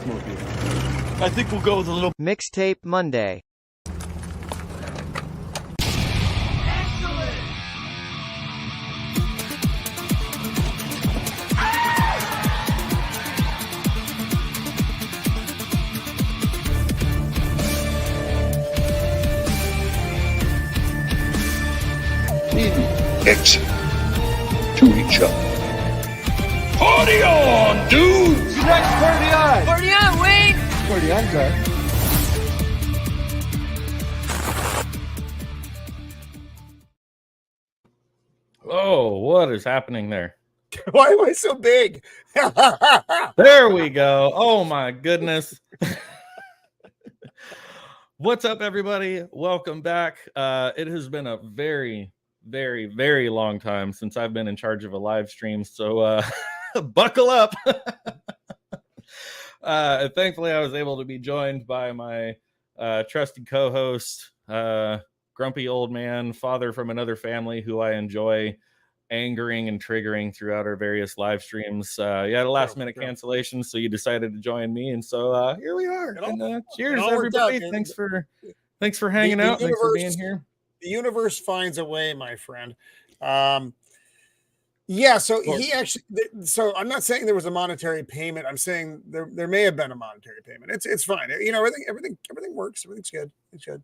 smoky. I think we'll go with a little Mixtape Monday. Exit to each other. Party on, dudes! next party on. Party on, Wayne! Party on, guy. Oh, what is happening there? Why am I so big? There we go. Oh my goodness. What's up, everybody? Welcome back. It has been a very, very, very long time since I've been in charge of a live stream, so buckle up. Thankfully, I was able to be joined by my trusted co-host, grumpy old man, father from another family who I enjoy angering and triggering throughout our various live streams. You had a last minute cancellation, so you decided to join me, and so here we are. And, cheers, everybody! Thanks for hanging out. Thanks for being here. The universe finds a way, my friend. Yeah, so he actually. So I'm not saying there was a monetary payment. I'm saying there may have been a monetary payment. It's fine. You know, everything works. Everything's good. It's good.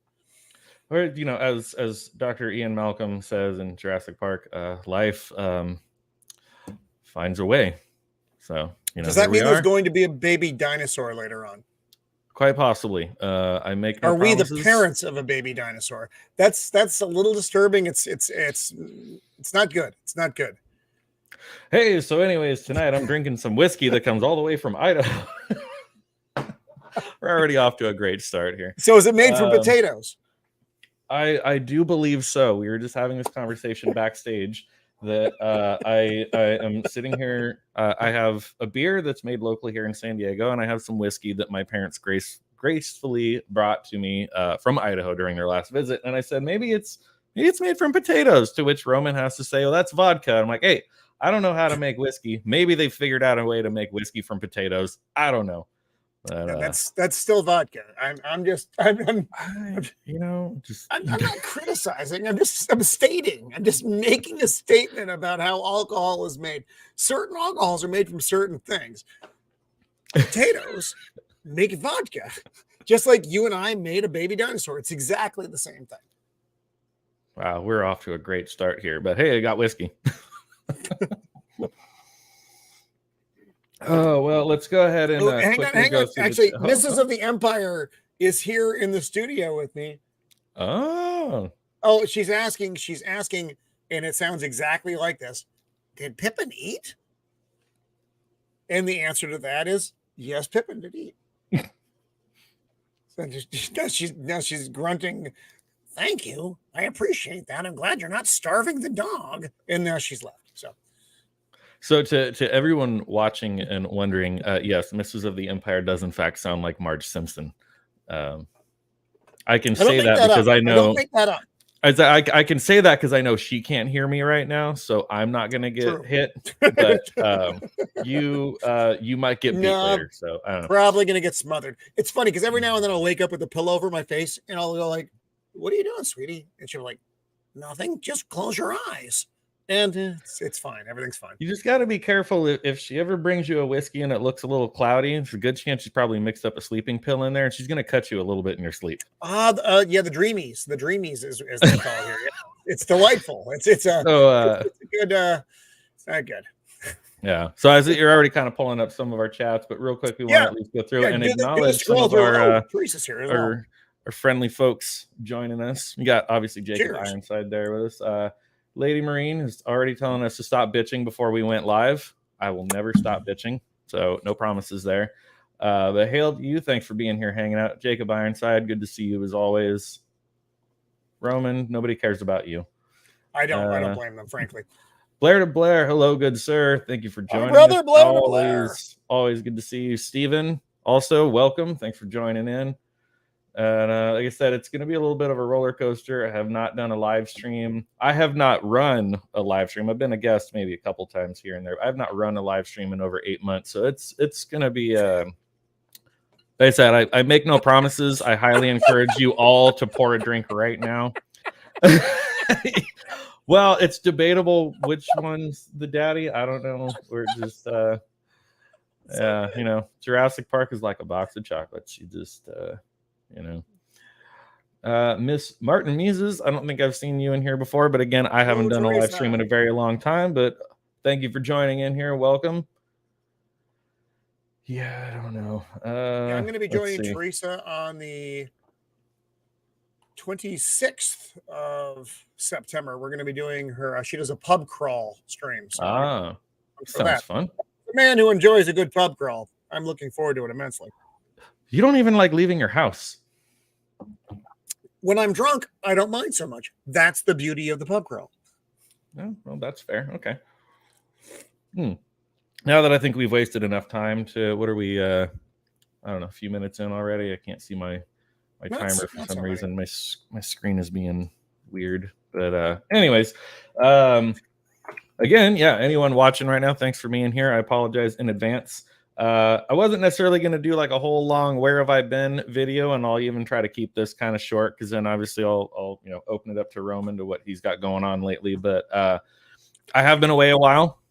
Or, you know, as Dr. Ian Malcolm says in Jurassic Park, life finds a way. So, you know, does that mean there's going to be a baby dinosaur later on? Quite possibly. I make no Are promises. we the parents of a baby dinosaur? That's a little disturbing. It's not good. It's not good. Hey, so anyways, tonight I'm drinking some whiskey that comes all the way from Idaho. We're already off to a great start here. So is it made from potatoes? I do believe so. We were just having this conversation backstage that I am sitting here. I have a beer that's made locally here in San Diego, and I have some whiskey that my parents gracefully brought to me from Idaho during their last visit. And I said, maybe it's made from potatoes, to which Roman has to say, well, that's vodka. I'm like, hey, I don't know how to make whiskey. Maybe they figured out a way to make whiskey from potatoes. I don't know. But, that's still vodka. I'm you know, I'm not criticizing. I'm stating. I'm just making a statement about how alcohol is made. Certain alcohols are made from certain things. Potatoes make vodka, just like you and I made a baby dinosaur. It's exactly the same thing. Wow, we're off to a great start here. But hey, I got whiskey. Oh, well, let's go ahead and hang on. Actually, Mrs. of the Empire is here in the studio with me. Oh, she's asking, and it sounds exactly like this. Did Pippin eat? And the answer to that is yes, Pippin did eat. So she's grunting. Thank you. I appreciate that. I'm glad you're not starving the dog. And now she's left. So to everyone watching and wondering, yes, Mrs. of the Empire does in fact sound like Marge Simpson. I can say that because I know. Don't make that up. I can say that because I know she can't hear me right now, so I'm not going to get hit. But you might get beat later. So I don't know. Probably going to get smothered. It's funny because every now and then I'll wake up with a pillow over my face and I'll go like, "What are you doing, sweetie?" And she'll be like, "Nothing. Just close your eyes." And it's fine. Everything's fine. You just got to be careful. If she ever brings you a whiskey and it looks a little cloudy, there's a good chance she's probably mixed up a sleeping pill in there, and she's going to cut you a little bit in your sleep. Yeah, the dreamies. The dreamies is they call it here. Yeah. It's delightful. It's a good. It's not good. Yeah. So as you're already kind of pulling up some of our chats, but real quick, we want to at least go through and acknowledge some of our friendly folks joining us. We got obviously Jacob Ironside there with us. Lady Marine is already telling us to stop bitching before we went live. I will never stop bitching, so no promises there. But hail to you. Thanks for being here, hanging out. Jacob Ironside, good to see you as always. Roman, nobody cares about you. I don't blame them, frankly. Blair to Blair, hello, good sir. Thank you for joining brother, us. Blair to Blair. Always good to see you. Steven, also welcome. Thanks for joining in. And like I said, it's going to be a little bit of a roller coaster. I have not done a live stream. I have not run a live stream. I've been a guest maybe a couple times here and there. I have not run a live stream in over 8 months. So it's going to be Like I said, I make no promises. I highly encourage you all to pour a drink right now. Well, it's debatable which one's the daddy. I don't know. We're just Jurassic Park is like a box of chocolates. You just Miss Martin Mises, I don't think I've seen you in here before, but again, I haven't done a live stream in a very long time, but thank you for joining in here. Welcome. Yeah, I don't know. I'm going to be joining Teresa on the 26th of September. We're going to be doing her. She does a pub crawl stream. So sounds fun. The man who enjoys a good pub crawl. I'm looking forward to it immensely. You don't even like leaving your house. When I'm drunk, I don't mind so much. That's the beauty of the pub crawl. Oh, well, that's fair. Okay. Now that I think we've wasted enough time to, what are we, I don't know, a few minutes in already. I can't see my timer for some reason. My screen is being weird. But anyways, again, yeah, anyone watching right now, thanks for being here. I apologize in advance. I wasn't necessarily going to do like a whole long "Where Have I Been" video, and I'll even try to keep this kind of short because then obviously I'll open it up to Roman to what he's got going on lately. But I have been away a while.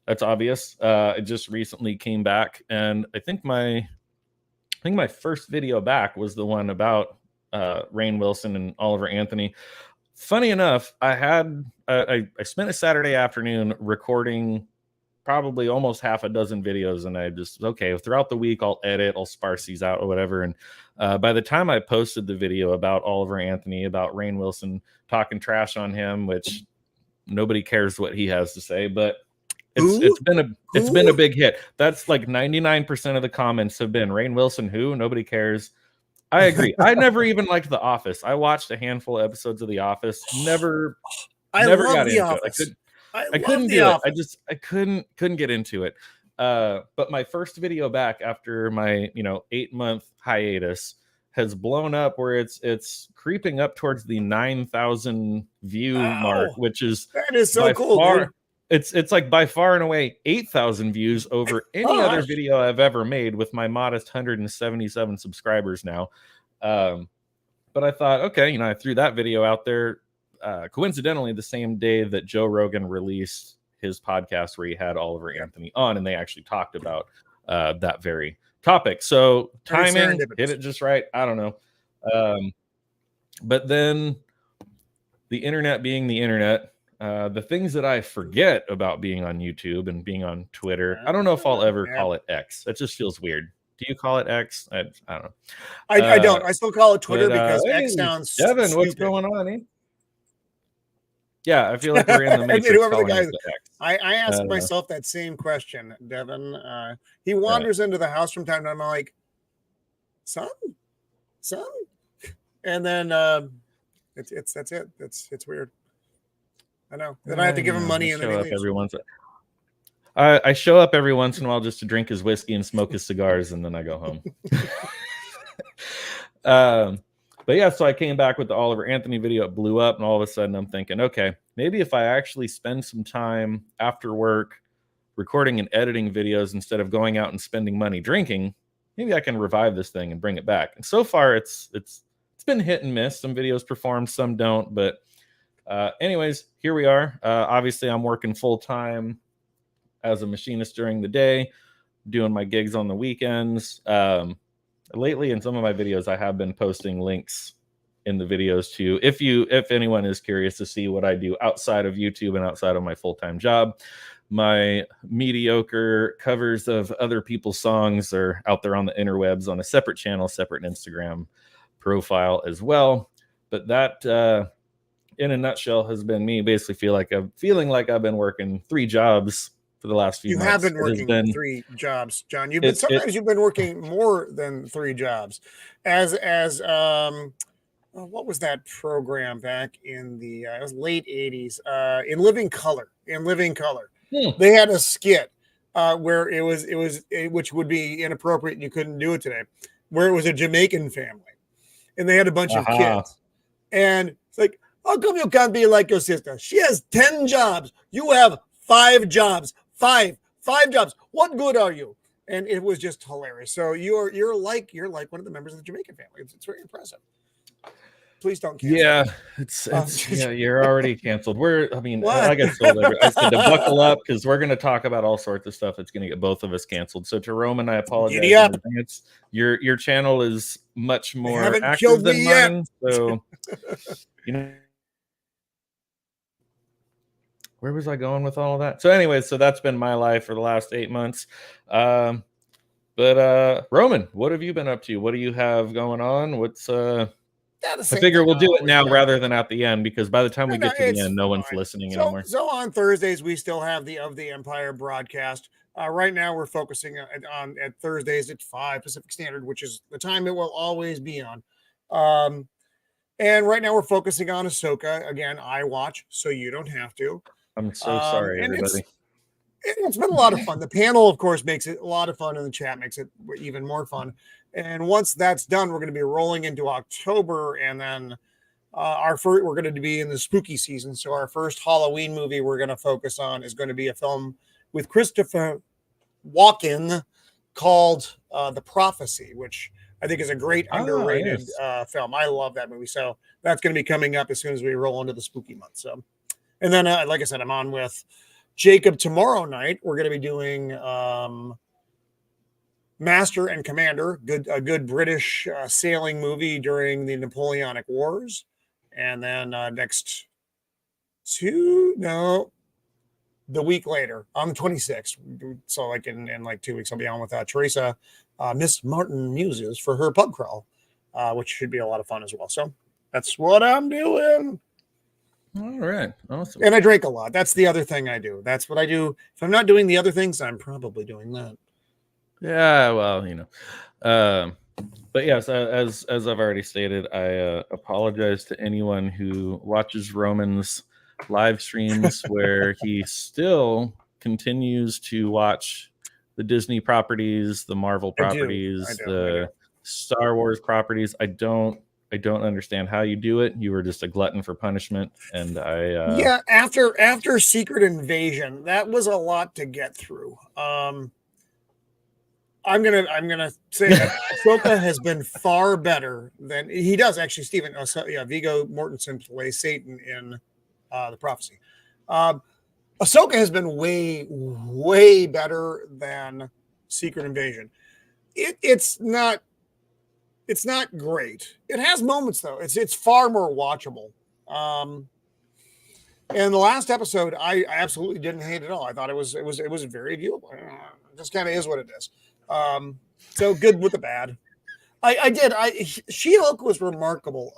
That's obvious. I just recently came back, and I think my first video back was the one about Rainn Wilson and Oliver Anthony. Funny enough, I spent a Saturday afternoon recording probably almost half a dozen videos, and I just throughout the week I'll edit, I'll sparse these out or whatever, and by the time I posted the video about Oliver Anthony, about Rainn Wilson, talking trash on him, which nobody cares what he has to say, but it's been a big hit. That's like 99% of the comments have been Rainn Wilson who? Nobody cares. I agree. I never even liked The Office. I watched a handful of episodes of The Office. Never got into it. I couldn't do it. I couldn't get into it. But my first video back after my 8-month hiatus has blown up where it's creeping up towards the 9,000 view mark, which is that is so cool. Dude. It's like by far and away 8,000 views over any other video I've ever made with my modest 177 subscribers now. But I thought, I threw that video out there. Coincidentally, the same day that Joe Rogan released his podcast where he had Oliver Anthony on, and they actually talked about that very topic. So timing, hit it just right. I don't know. But then the internet being the internet, the things that I forget about being on YouTube and being on Twitter, I don't know if I'll ever call it X. That just feels weird. Do you call it X? I don't know. I don't. I still call it Twitter because X sounds Devin, stupid. what's going on, eh? Yeah, I feel like we're in the Matrix. I ask myself that same question, Devin. He wanders into the house from time to time. I'm like, son, and then that's it. It's weird. I know. Then I have to give him money and then he leaves. I show up every once in a while just to drink his whiskey and smoke his cigars, and then I go home. But yeah, so I came back with the Oliver Anthony video. It blew up, and all of a sudden I'm thinking, okay, maybe if I actually spend some time after work recording and editing videos instead of going out and spending money drinking, maybe I can revive this thing and bring it back. And so far, it's been hit and miss. Some videos perform, some don't. But anyways, here we are. Obviously, I'm working full time as a machinist during the day, doing my gigs on the weekends. Lately, in some of my videos, I have been posting links in the videos too. If anyone is curious to see what I do outside of YouTube and outside of my full-time job, my mediocre covers of other people's songs are out there on the interwebs on a separate channel, separate Instagram profile as well. But that, in a nutshell, has been me. Basically, feeling like I've been working 3 jobs for the last few months. You have been working 3 jobs, John. You've been working more than 3 jobs. As what was that program back in the it was late 80s? In Living Color. They had a skit where it was which would be inappropriate and you couldn't do it today, where it was a Jamaican family and they had a bunch of kids. And it's like, how come you can't be like your sister? She has 10 jobs. You have 5 jobs. 5 jobs. What good are you? and it was just hilarious. So you're like one of the members of the Jamaican family. It's very impressive. Please don't cancel. Yeah, it's yeah, you're already canceled. What? Like I told I said to buckle up because we're going to talk about all sorts of stuff that's going to get both of us canceled. So to Roman, I apologize Giddy in up. advance. Your channel is much more haven't active killed than me yet. mine. So you know, where was I going with all of that? So anyway, so that's been my life for the last 8 months. But Roman, what have you been up to? What do you have going on? What's I figure we'll do it now rather than at the end, because by the time we get to the end, no one's listening anymore. So on Thursdays, we still have the Of the Empire broadcast. Right now, we're focusing on at Thursdays at 5 Pacific Standard, which is the time it will always be on. And right now, we're focusing on Ahsoka. Again, I watch, so you don't have to. I'm so sorry, everybody. It's been a lot of fun. The panel, of course, makes it a lot of fun, and the chat makes it even more fun. And once that's done, we're going to be rolling into October, and then we're going to be in the spooky season. So our first Halloween movie we're going to focus on is going to be a film with Christopher Walken called The Prophecy, which I think is a great underrated film. I love that movie. So that's going to be coming up as soon as we roll into the spooky month. So, and then, like I said, I'm on with Jacob tomorrow night. We're going to be doing Master and Commander, a good British sailing movie during the Napoleonic Wars. And then the week later, on the 26th. So like in like 2 weeks, I'll be on with Teresa, Miss Martin Muses, for her pub crawl, which should be a lot of fun as well. So that's what I'm doing. All right. Awesome. And I drink a lot. That's the other thing I do. That's what I do. If I'm not doing the other things, I'm probably doing that. Yeah, well, but yes, as I've already stated, I apologize to anyone who watches Roman's live streams where he still continues to watch the Disney properties, the Marvel properties, the Star Wars properties. I don't understand how you do it. You were just a glutton for punishment, and after Secret Invasion, that was a lot to get through. I'm gonna say that Ahsoka has been far better than he does actually. Stephen, Viggo Mortensen plays Satan in The Prophecy. Ahsoka has been way better than Secret Invasion. It's not great. It has moments though. It's far more watchable. And the last episode, I absolutely didn't hate it at all. I thought it was very viewable. It just kind of is what it is. So good with the bad. She-Hulk was remarkable.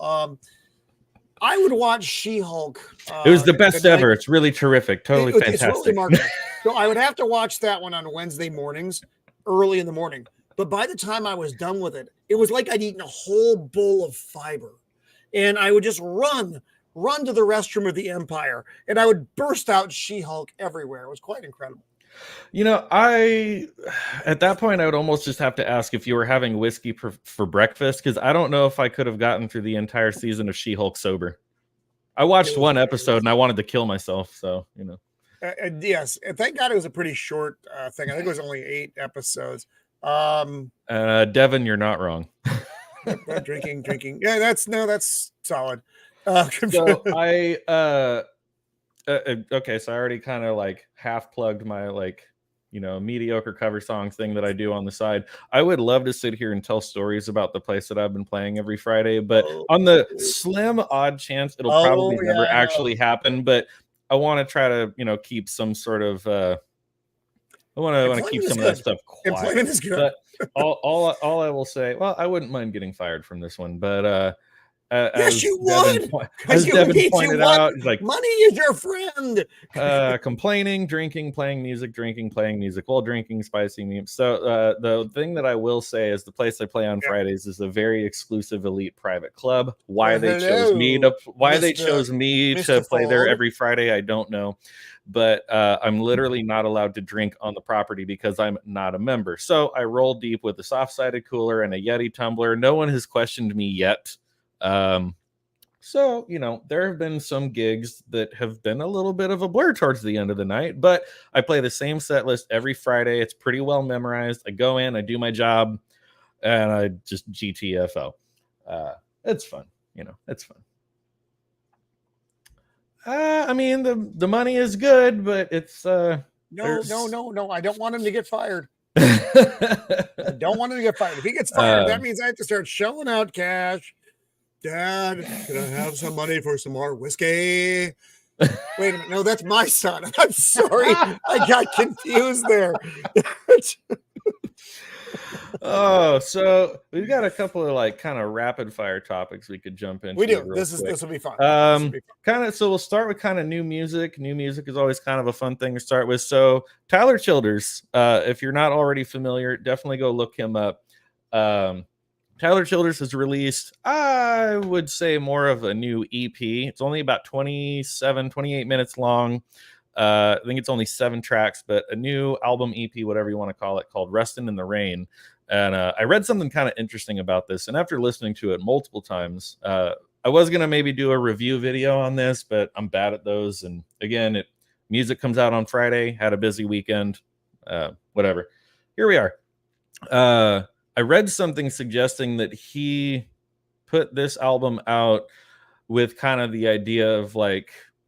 I would watch She-Hulk. It was the best ever. It's really terrific. Totally fantastic. It's really remarkable. So I would have to watch that one on Wednesday mornings, early in the morning. But by the time I was done with it, it was like I'd eaten a whole bowl of fiber. And I would just run to the restroom of the Empire, and I would burst out She-Hulk everywhere. It was quite incredible. At that point, I would almost just have to ask if you were having whiskey for breakfast, because I don't know if I could have gotten through the entire season of She-Hulk sober. I watched one episode and I wanted to kill myself. So, yes. And thank God it was a pretty short thing. I think it was only 8 episodes. Devin, you're not wrong. Drinking. Yeah, that's solid. So okay, so I already kind of like half plugged my mediocre cover song thing that I do on the side. I would love to sit here and tell stories about the place that I've been playing every Friday, but on the slim odd chance it'll probably never actually happen. But I want to try to keep some sort of I want to keep some of that stuff quiet. Employment is good. But all I will say, well, I wouldn't mind getting fired from this one, but yes, you would. As Devin pointed out, he's like, money is your friend. Complaining, drinking, playing music, while drinking spicy memes. So the thing that I will say is the place I play on Fridays is a very exclusive elite private club. Why they chose me to play there every Friday, I don't know. But I'm literally not allowed to drink on the property because I'm not a member. So I roll deep with a soft-sided cooler and a Yeti tumbler. No one has questioned me yet. So, there have been some gigs that have been a little bit of a blur towards the end of the night, but I play the same set list every Friday. It's pretty well memorized. I go in, I do my job, and I just GTFO. It's fun. It's fun. I mean, the money is good, but it's No. I don't want him to get fired. I don't want him to get fired. If he gets fired, that means I have to start shelling out cash. Dad, can I have some money for some more whiskey? Wait a minute. No, that's my son. I'm sorry. I got confused there. Oh, so we've got a couple of kind of rapid fire topics we could jump into. We do. This will be fun. So we'll start with kind of new music. New music is always kind of a fun thing to start with. So Tyler Childers, if you're not already familiar, definitely go look him up. Tyler Childers has released, I would say, more of a new EP. It's only about 28 minutes long. I think it's only 7 tracks, but a new album EP, whatever you want to call it, called Restin' in the Rain. And I read something kind of interesting about this. And after listening to it multiple times, I was going to maybe do a review video on this, but I'm bad at those. And again, music comes out on Friday, had a busy weekend, whatever. Here we are. I read something suggesting that he put this album out with kind of the idea of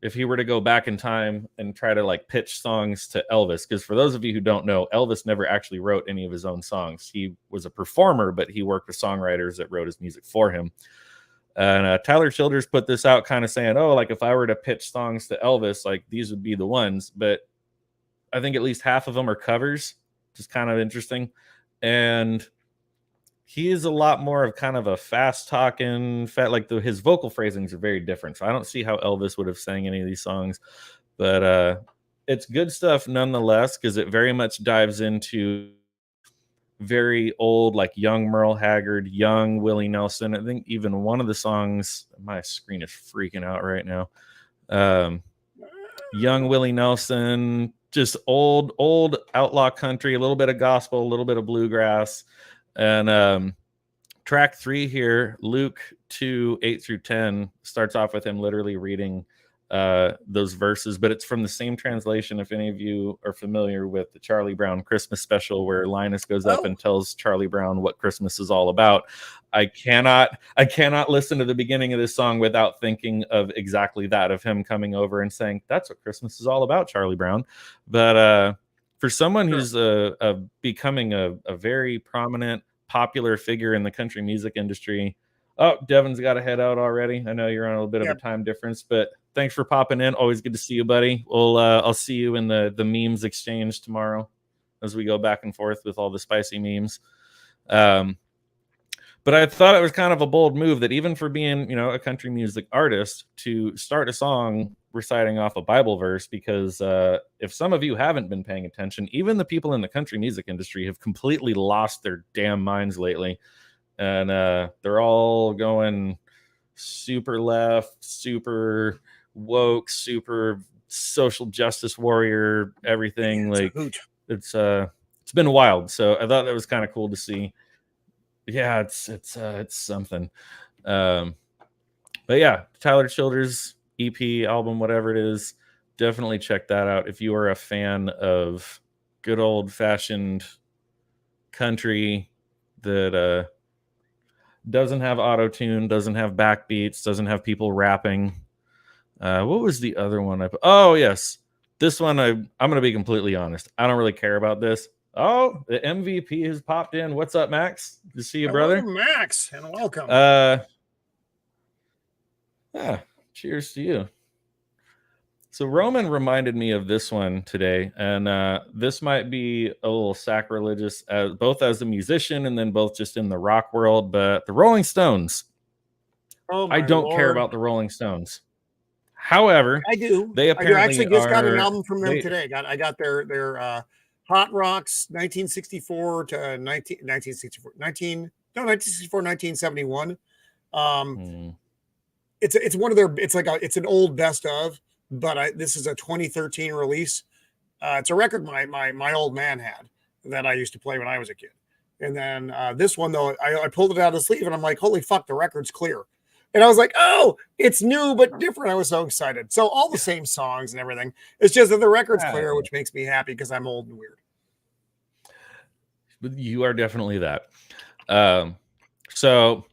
if he were to go back in time and try to pitch songs to Elvis, because for those of you who don't know, Elvis never actually wrote any of his own songs. He was a performer, but he worked with songwriters that wrote his music for him. And Tyler Childers put this out kind of saying, if I were to pitch songs to Elvis, these would be the ones. But I think at least half of them are covers, which is kind of interesting. And he is a lot more of kind of a fast talking, his vocal phrasings are very different. So I don't see how Elvis would have sang any of these songs, but it's good stuff nonetheless, because it very much dives into very old, young Merle Haggard, young Willie Nelson. I think even one of the songs, my screen is freaking out right now. Young Willie Nelson, just old outlaw country, a little bit of gospel, a little bit of bluegrass. And track 3 here, Luke 2, 8-10, starts off with him literally reading those verses, but it's from the same translation. If any of you are familiar with the Charlie Brown Christmas special, where Linus goes up and tells Charlie Brown what Christmas is all about, I cannot listen to the beginning of this song without thinking of exactly that, of him coming over and saying, "That's what Christmas is all about, Charlie Brown." But for someone who's becoming a very prominent, popular figure in the country music industry. Oh, Devin's got to head out already. I know you're on a little bit of a time difference, but thanks for popping in. Always good to see you, buddy. I'll see you in the memes exchange tomorrow as we go back and forth with all the spicy memes. But I thought it was kind of a bold move that even for being, a country music artist, to start a song reciting off a Bible verse, because if some of you haven't been paying attention, even the people in the country music industry have completely lost their damn minds lately. And they're all going super left, super woke, super social justice warrior, everything. It's been wild. So I thought that was kind of cool to see. Yeah, it's something. But yeah, Tyler Childers EP, album, whatever it is, definitely check that out if you are a fan of good old fashioned country that doesn't have auto-tune, doesn't have backbeats, doesn't have people rapping. What was the other one? Oh yes, this one. I'm gonna be completely honest, I don't really care about this. Oh, the MVP has popped in. What's up, Max? Good to see you, brother. Max, and welcome. Yeah, cheers to you. So Roman reminded me of this one today, and this might be a little sacrilegious, both as a musician and then both just in the rock world, but the Rolling Stones. I don't care about the Rolling Stones. However, I do. They apparently actually just got an album from them today. I got their Hot Rocks 1964 to 1971. It's one of their, it's an old best of, but this is a 2013 release. It's a record my old man had that I used to play when I was a kid. And then this one though, I pulled it out of the sleeve and I'm like, holy fuck, the record's clear. And I was like, oh, it's new but different. I was so excited. So all the same songs and everything. It's just that the record's clear, which makes me happy because I'm old and weird. You are definitely that. So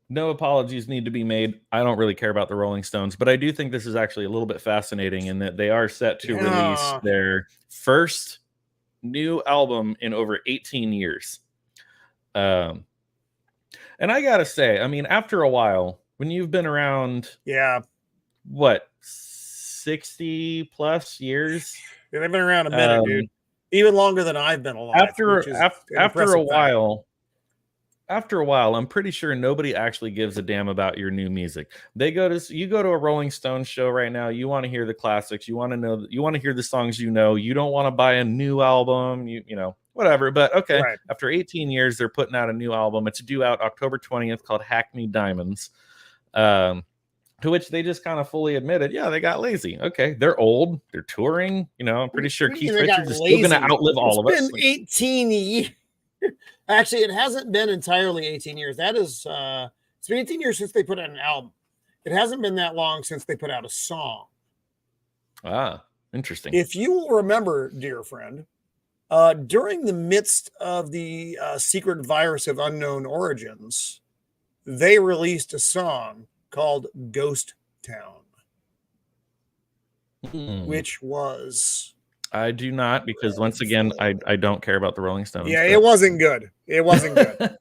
no apologies need to be made. I don't really care about the Rolling Stones, but I do think this is actually a little bit fascinating in that they are set to release their first new album in over 18 years. And I gotta say, I mean, after a while, when you've been around, what, 60 plus years? Yeah, they've been around a minute, dude. Even longer than I've been alive. After a while, I'm pretty sure nobody actually gives a damn about your new music. You go to a Rolling Stones show right now. You want to hear the classics. You want to hear the songs you know. You don't want to buy a new album. You know, whatever. But okay, after 18 years, they're putting out a new album. It's due out October 20th, called Hackney Diamonds. To which they just kind of fully admitted, yeah, they got lazy. Okay, they're old. They're touring. You know, I'm pretty sure Keith Richards is still going to outlive all of us. It's been 18 years. Actually, it hasn't been entirely 18 years. That is, it's been 18 years since they put out an album. It hasn't been that long since they put out a song. Ah, interesting. If you will remember, dear friend, during the midst of the secret virus of unknown origins, they released a song called Ghost Town, which was... I do not, because once again, I don't care about the Rolling Stones. Yeah, it wasn't good. It wasn't good.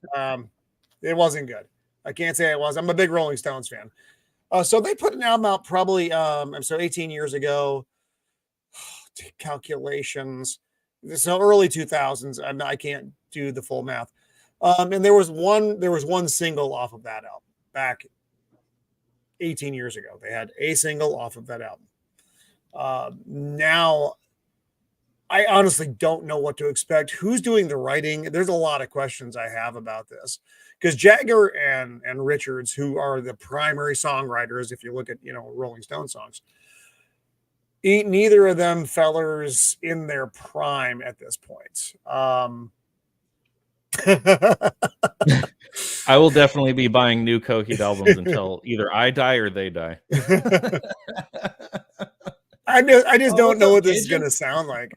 It wasn't good. I can't say it was. I'm a big Rolling Stones fan. So they put an album out probably 18 years ago. Calculations. So early 2000s. I can't do the full math. And there was one single off of that album back 18 years ago. They had a single off of that album. Now, I honestly don't know what to expect. Who's doing the writing? There's a lot of questions I have about this, because Jagger and Richards, who are the primary songwriters, if you look at, Rolling Stone songs, neither of them fellers in their prime at this point. I will definitely be buying new Coheed albums until either I die or they die. I just don't know what this is going to sound like.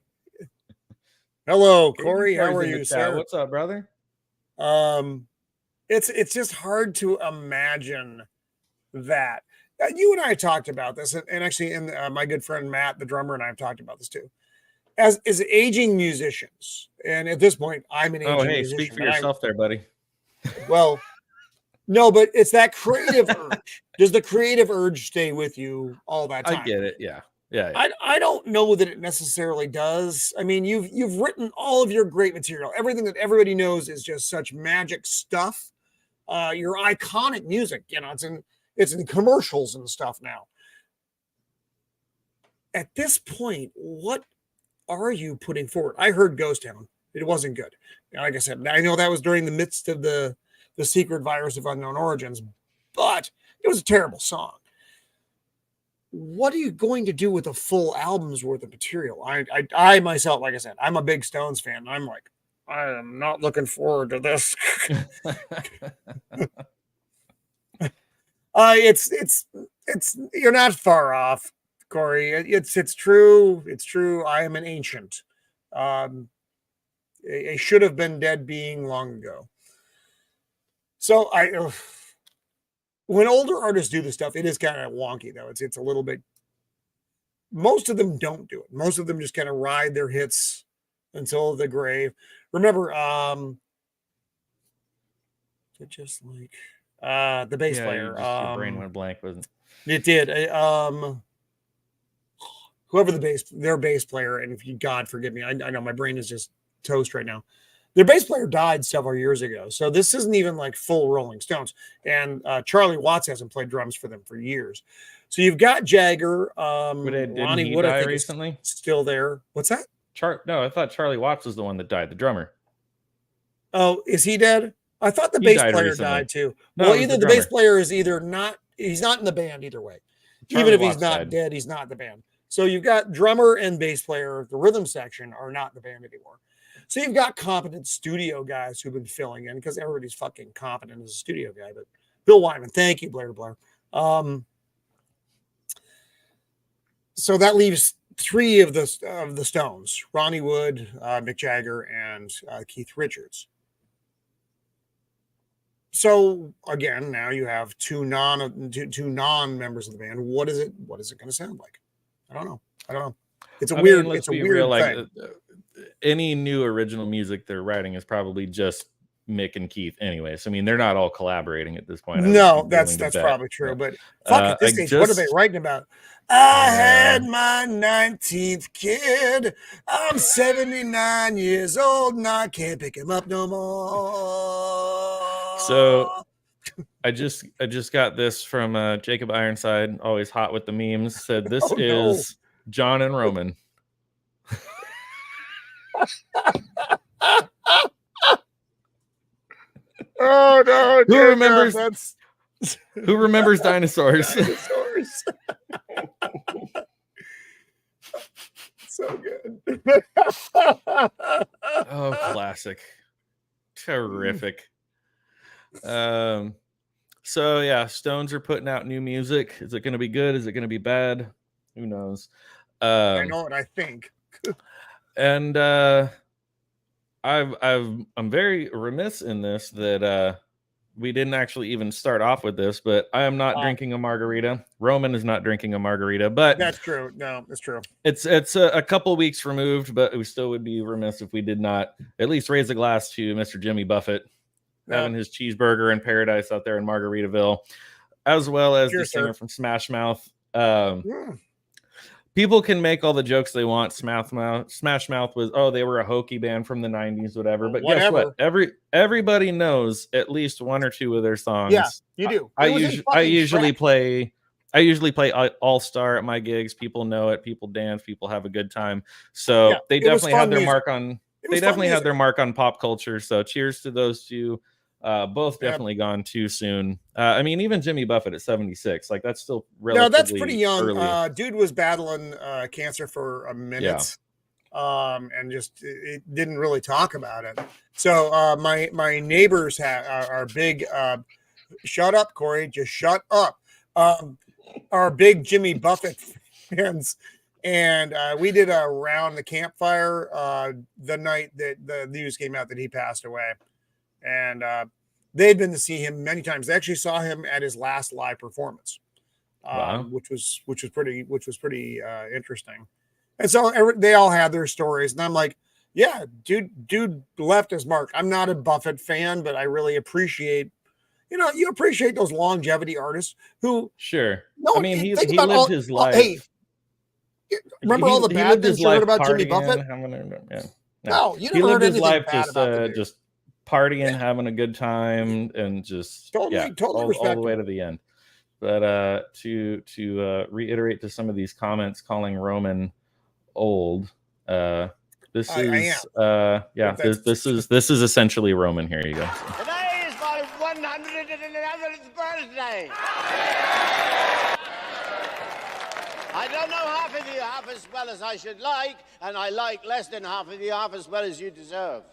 Hello, Corey. How are you, sir? What's up, brother? It's just hard to imagine that. You and I talked about this, and actually, my good friend Matt, the drummer, and I have talked about this too. As aging musicians, and at this point, I'm an aging musician. Speak for yourself there, buddy. Well, no, but it's that creative urge. Does the creative urge stay with you all that time? I get it. Yeah. Yeah. I don't know that it necessarily does. I mean, you've written all of your great material. Everything that everybody knows is just such magic stuff. Your iconic music, it's in commercials and stuff now. At this point, what are you putting forward? I heard Ghost Town. It wasn't good. Like I said, I know that was during the midst of the secret virus of unknown origins, but it was a terrible song. What are you going to do with a full album's worth of material? I myself, like I said, I'm a big Stones fan. I'm like, I am not looking forward to this. It's you're not far off, Corey. It's true. It's true. I am an ancient. A should have been dead being long ago. So when older artists do this stuff, it is kind of wonky, though. It's a little bit. Most of them don't do it. Most of them just kind of ride their hits until the grave. Remember, just like the bass player. Your brain went blank, wasn't it? It did. Whoever their bass player, and if you, God forgive me, I know my brain is just toast right now. Their bass player died several years ago, so this isn't even like full Rolling Stones. And Charlie Watts hasn't played drums for them for years. So you've got Jagger. Ronnie Wood, I think, recently still there. What's that? No, I thought Charlie Watts was the one that died, the drummer. Oh, is he dead? I thought the bass player died too. No, well, either the bass player is he's not in the band either way. Even if he's not dead, he's not in the band. So you've got drummer and bass player, the rhythm section are not in the band anymore. So you've got competent studio guys who've been filling in, because everybody's fucking competent as a studio guy, but Bill Wyman. Thank you, Blair. So that leaves three of the Stones: Ronnie Wood, Mick Jagger, and Keith Richards. So again, now you have two non members of the band. What is it going to sound like? I don't know. It's a weird thing. Any new original music they're writing is probably just Mick and Keith anyways. I mean, they're not all collaborating at this point. No, that's probably true. But fuck, at this stage, what are they writing about? I had my 19th kid. I'm 79 years old and I can't pick him up no more. So I just got this from Jacob Ironside, always hot with the memes. Said this is John and Roman. Oh no! Who remembers dinosaurs? So good. Oh, classic. Terrific. So yeah, Stones are putting out new music. Is it going to be good? Is it going to be bad? Who knows? I know what I think. And I'm very remiss in this that we didn't actually even start off with this, but I am not drinking a margarita. Roman is not drinking a margarita, but that's true. No, that's true. It's a couple weeks removed, but we still would be remiss if we did not at least raise a glass to Mr. Jimmy Buffett having his cheeseburger in paradise out there in Margaritaville, as well as the singer from Smash Mouth. People can make all the jokes they want. Smash Mouth was, they were a hokey band from the 90s, whatever. But guess what? Everybody knows at least one or two of their songs. Yeah, you do. I usually play All Star at my gigs. People know it. People dance. People have a good time. So they definitely have their mark on. They definitely have their mark on pop culture. So cheers to those two. Both definitely gone too soon. I mean, even Jimmy Buffett at 76, like that's still relatively that's pretty young. Early. Dude was battling cancer for a minute, and just it didn't really talk about it. So my neighbors are big. Shut up, Corey. Just shut up. Are big Jimmy Buffett fans. And we did a round the campfire the night that the news came out that he passed away. And they'd been to see him many times. They actually saw him at his last live performance, which was pretty interesting. And so they all had their stories, and I'm like, yeah, dude left his mark. I'm not a Buffett fan, but I really appreciate, you appreciate those longevity artists who. Sure. No, I mean, he lived his life. Hey, remember all the bad things you heard about Jimmy Buffett? No, you never heard anything bad about the dude. Just partying, having a good time, and just totally all the way to the end. But to reiterate to some of these comments calling Roman old, this is essentially Roman. Here you go. Today is my 111th birthday. I don't know half of you half as well as I should like, and I like less than half of you half as well as you deserve.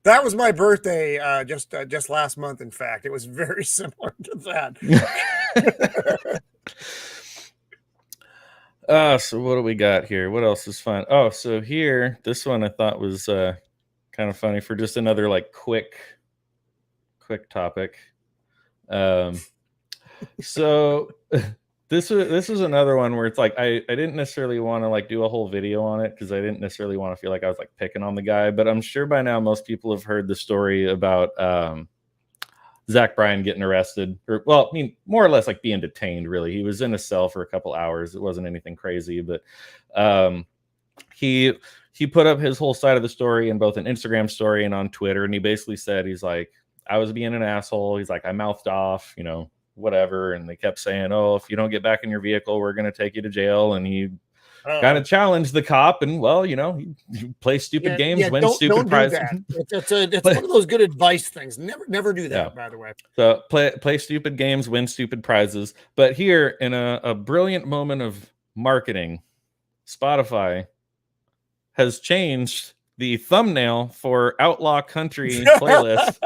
That was my birthday just last month. In fact, it was very similar to that. So what do we got here? What else is fun? Oh, so here, this one I thought was kind of funny for just another like quick topic. So this was another one where it's like I didn't necessarily want to like do a whole video on it because I didn't necessarily want to feel like I was like picking on the guy, but I'm sure by now most people have heard the story about Zach Bryan getting arrested, or well, I mean more or less like being detained. Really, he was in a cell for a couple hours. It wasn't anything crazy, but he put up his whole side of the story in both an Instagram story and on Twitter, and he basically said he's like, I was being an asshole. He's like, I mouthed off, whatever, and they kept saying, oh, if you don't get back in your vehicle, we're going to take you to jail. And he kind of challenged the cop, and well, you play stupid games, win stupid prizes. It's one of those good advice things. Never do that, by the way. So play stupid games, win stupid prizes. But here, in a brilliant moment of marketing, Spotify has changed the thumbnail for Outlaw Country playlist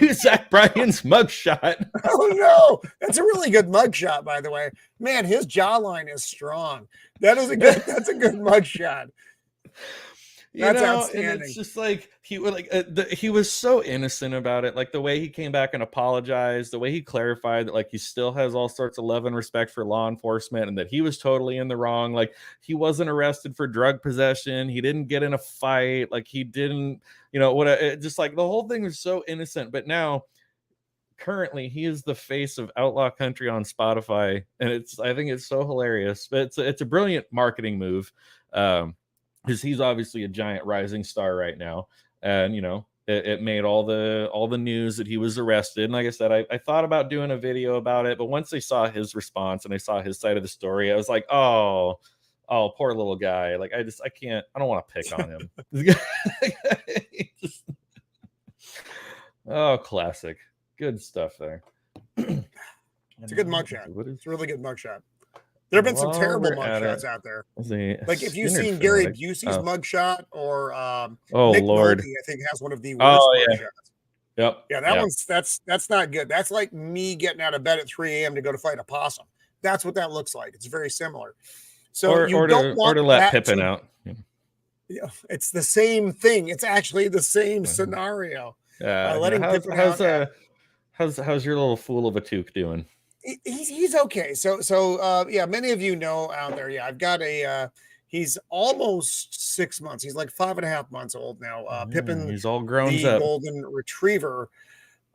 use Zach Bryan's mugshot. Oh no, that's a really good mugshot, by the way. Man, his jawline is strong. That's a good mugshot. That's outstanding. And it's just like he was so innocent about it. Like the way he came back and apologized, the way he clarified that like he still has all sorts of love and respect for law enforcement, and that he was totally in the wrong. Like he wasn't arrested for drug possession. He didn't get in a fight. Like he didn't, just like the whole thing was so innocent. But now, currently, he is the face of outlaw country on Spotify, and I think it's so hilarious. But it's a brilliant marketing move. Because he's obviously a giant rising star right now, and it made all the news that he was arrested. And like I said, I thought about doing a video about it, but once I saw his response and I saw his side of the story, I was like, oh, poor little guy. Like I don't want to pick on him. Oh, classic, good stuff there. It's a good mugshot. It's a really good mugshot. There have been some terrible mugshots out there. Like if you've seen Gary Busey's mugshot or Nick Lord, Nolte, I think has one of the worst mugshots. Yep. Yeah, that one's that's not good. That's like me getting out of bed at 3 a.m. to go to fight a possum. That's what that looks like. It's very similar. So you don't want to let Pippin out. Yeah, it's the same thing. It's actually the same scenario. Letting Pippin out. How's your little fool of a toque doing? He's okay. So yeah, many of you know out there. Yeah, I've got he's almost 6 months. He's like 5.5 months old now. Pippin, he's all grown the up. golden retriever.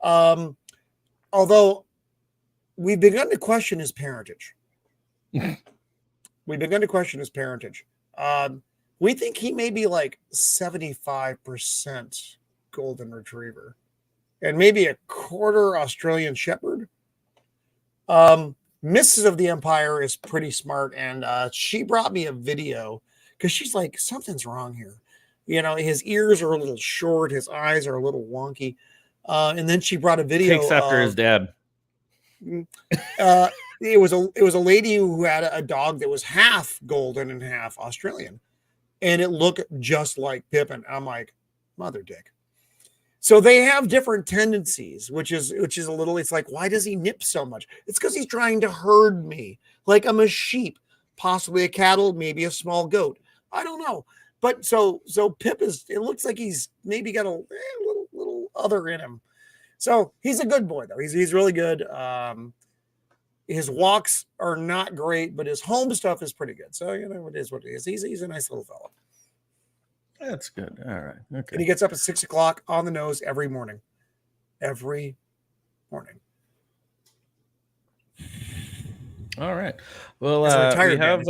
Although we've begun to question his parentage. We think he may be like 75% golden retriever and maybe a quarter Australian shepherd. Mrs. of the Empire is pretty smart, and she brought me a video because she's like, something's wrong here. His ears are a little short, his eyes are a little wonky. And then she brought a video. Takes after his dad. It was a lady who had a dog that was half golden and half Australian, and it looked just like Pippin. I'm like, mother dick. So they have different tendencies, which is a little, it's like, why does he nip so much? It's because he's trying to herd me like I'm a sheep, possibly a cattle, maybe a small goat. I don't know. But so Pip it looks like he's maybe got a little other in him. So he's a good boy though. He's really good. His walks are not great, but his home stuff is pretty good. So, it is what it is. He's a nice little fellow. That's good. All right. Okay. And he gets up at 6 o'clock on the nose every morning. Every morning. All right. Well, we have,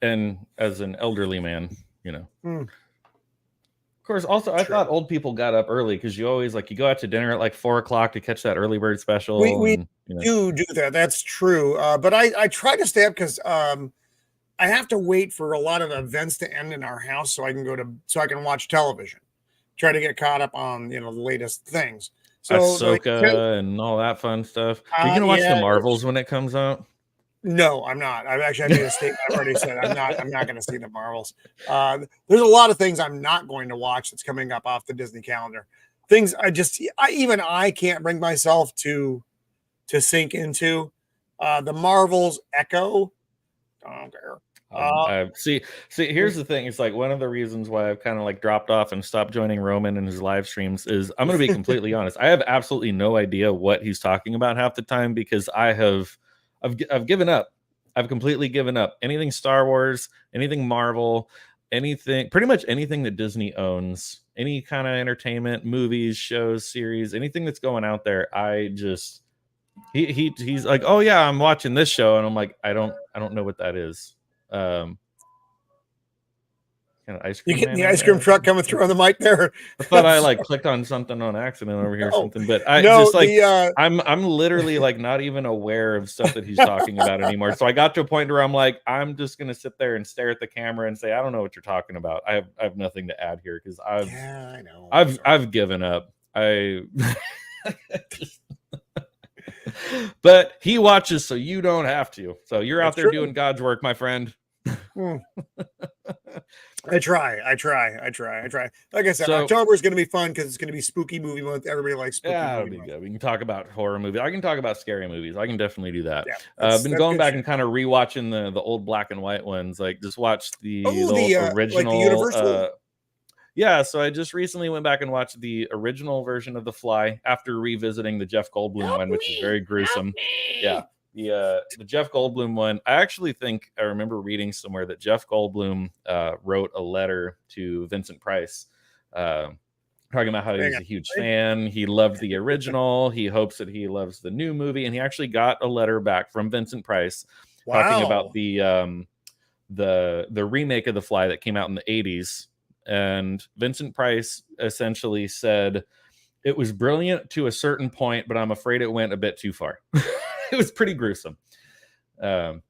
and as an elderly man, of course, also, I thought old people got up early because you always you go out to dinner at 4 o'clock to catch that early bird special. We do that. That's true. But I try to stay up because, I have to wait for a lot of events to end in our house so I can watch television, try to get caught up on, the latest things. So Ahsoka and all that fun stuff. Are you going to watch the Marvels when it comes out? No, I'm not. I made a statement. I've already said I'm not going to see the Marvels. There's a lot of things I'm not going to watch that's coming up off the Disney calendar. Things I can't bring myself to sink into. The Marvels Echo. I don't care. See, here's the thing. It's one of the reasons why I've kind of dropped off and stopped joining Roman in his live streams is I'm going to be completely honest. I have absolutely no idea what he's talking about half the time because I've given up. I've completely given up. Anything Star Wars, anything Marvel, pretty much anything that Disney owns, any kind of entertainment, movies, shows, series, anything that's going out there. He's like, oh yeah, I'm watching this show, and I'm like, I don't know what that is. Kind of ice cream. You get the ice cream truck coming through on the mic there. I thought I clicked on something on accident over here or something, but I'm literally not even aware of stuff that he's talking about anymore. So I got to a point where I'm like, I'm just gonna sit there and stare at the camera and say, I don't know what you're talking about. I have nothing to add here because I've given up. But he watches, so you don't have to. So you're out there doing God's work, my friend. I try. Like I said, So- October is going to be fun because it's going to be spooky movie month. Everybody likes spooky Yeah, it'll movie be month. good. We can talk about horror movies. I can talk about scary movies. I can definitely do that. Yeah, I've been going good back shit. and kind of rewatching the old black and white ones. Like just watch the Oh, old like original. the Universal? Yeah, so I just recently went back and watched the original version of The Fly after revisiting the Jeff Goldblum one, which is very gruesome. Yeah. The Jeff Goldblum one, I actually think I remember reading somewhere that Jeff Goldblum wrote a letter to Vincent Price talking about how he was a huge fan. He loved the original. He hopes that he loves the new movie, and he actually got a letter back from Vincent Price talking about the remake of The Fly that came out in the 80s. And Vincent Price essentially said it was brilliant to a certain point, but I'm afraid it went a bit too far. It was pretty gruesome. But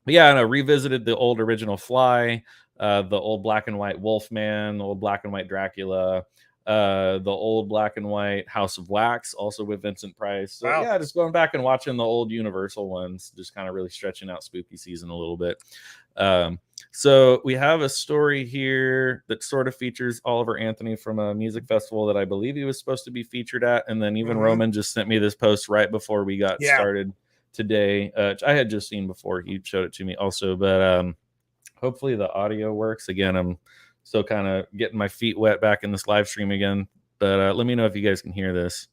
yeah, and I revisited the old original Fly, the old black and white Wolfman, the old black and white Dracula, the old black and white House of Wax, also with Vincent Price. So yeah, just going back and watching the old Universal ones, just kind of really stretching out spooky season a little bit. So we have a story here that sort of features Oliver Anthony from a music festival that I believe he was supposed to be featured at. And then even Roman just sent me this post right before we got started today. I had just seen before he showed it to me also, but hopefully the audio works. Again, I'm still kind of getting my feet wet back in this live stream again, but let me know if you guys can hear this.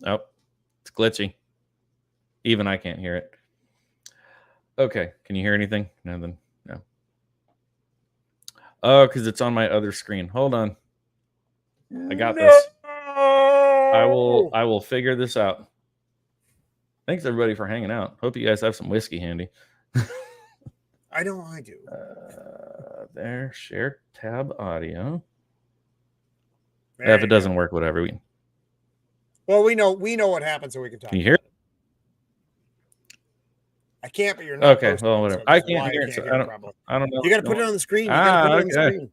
Oh, it's glitchy. Even I can't hear it. Okay, can you hear anything? No. Oh, because it's on my other screen. Hold on. I got this. I will figure this out. Thanks everybody for hanging out. Hope you guys have some whiskey handy. I know I do. There, share tab audio. If it doesn't work, whatever. Well, we know what happens, so we can talk. Can you hear it? I can't, but you're not. Okay, well, whatever. I can't hear it. So I don't know. You got to put it on the screen. You got to put it on the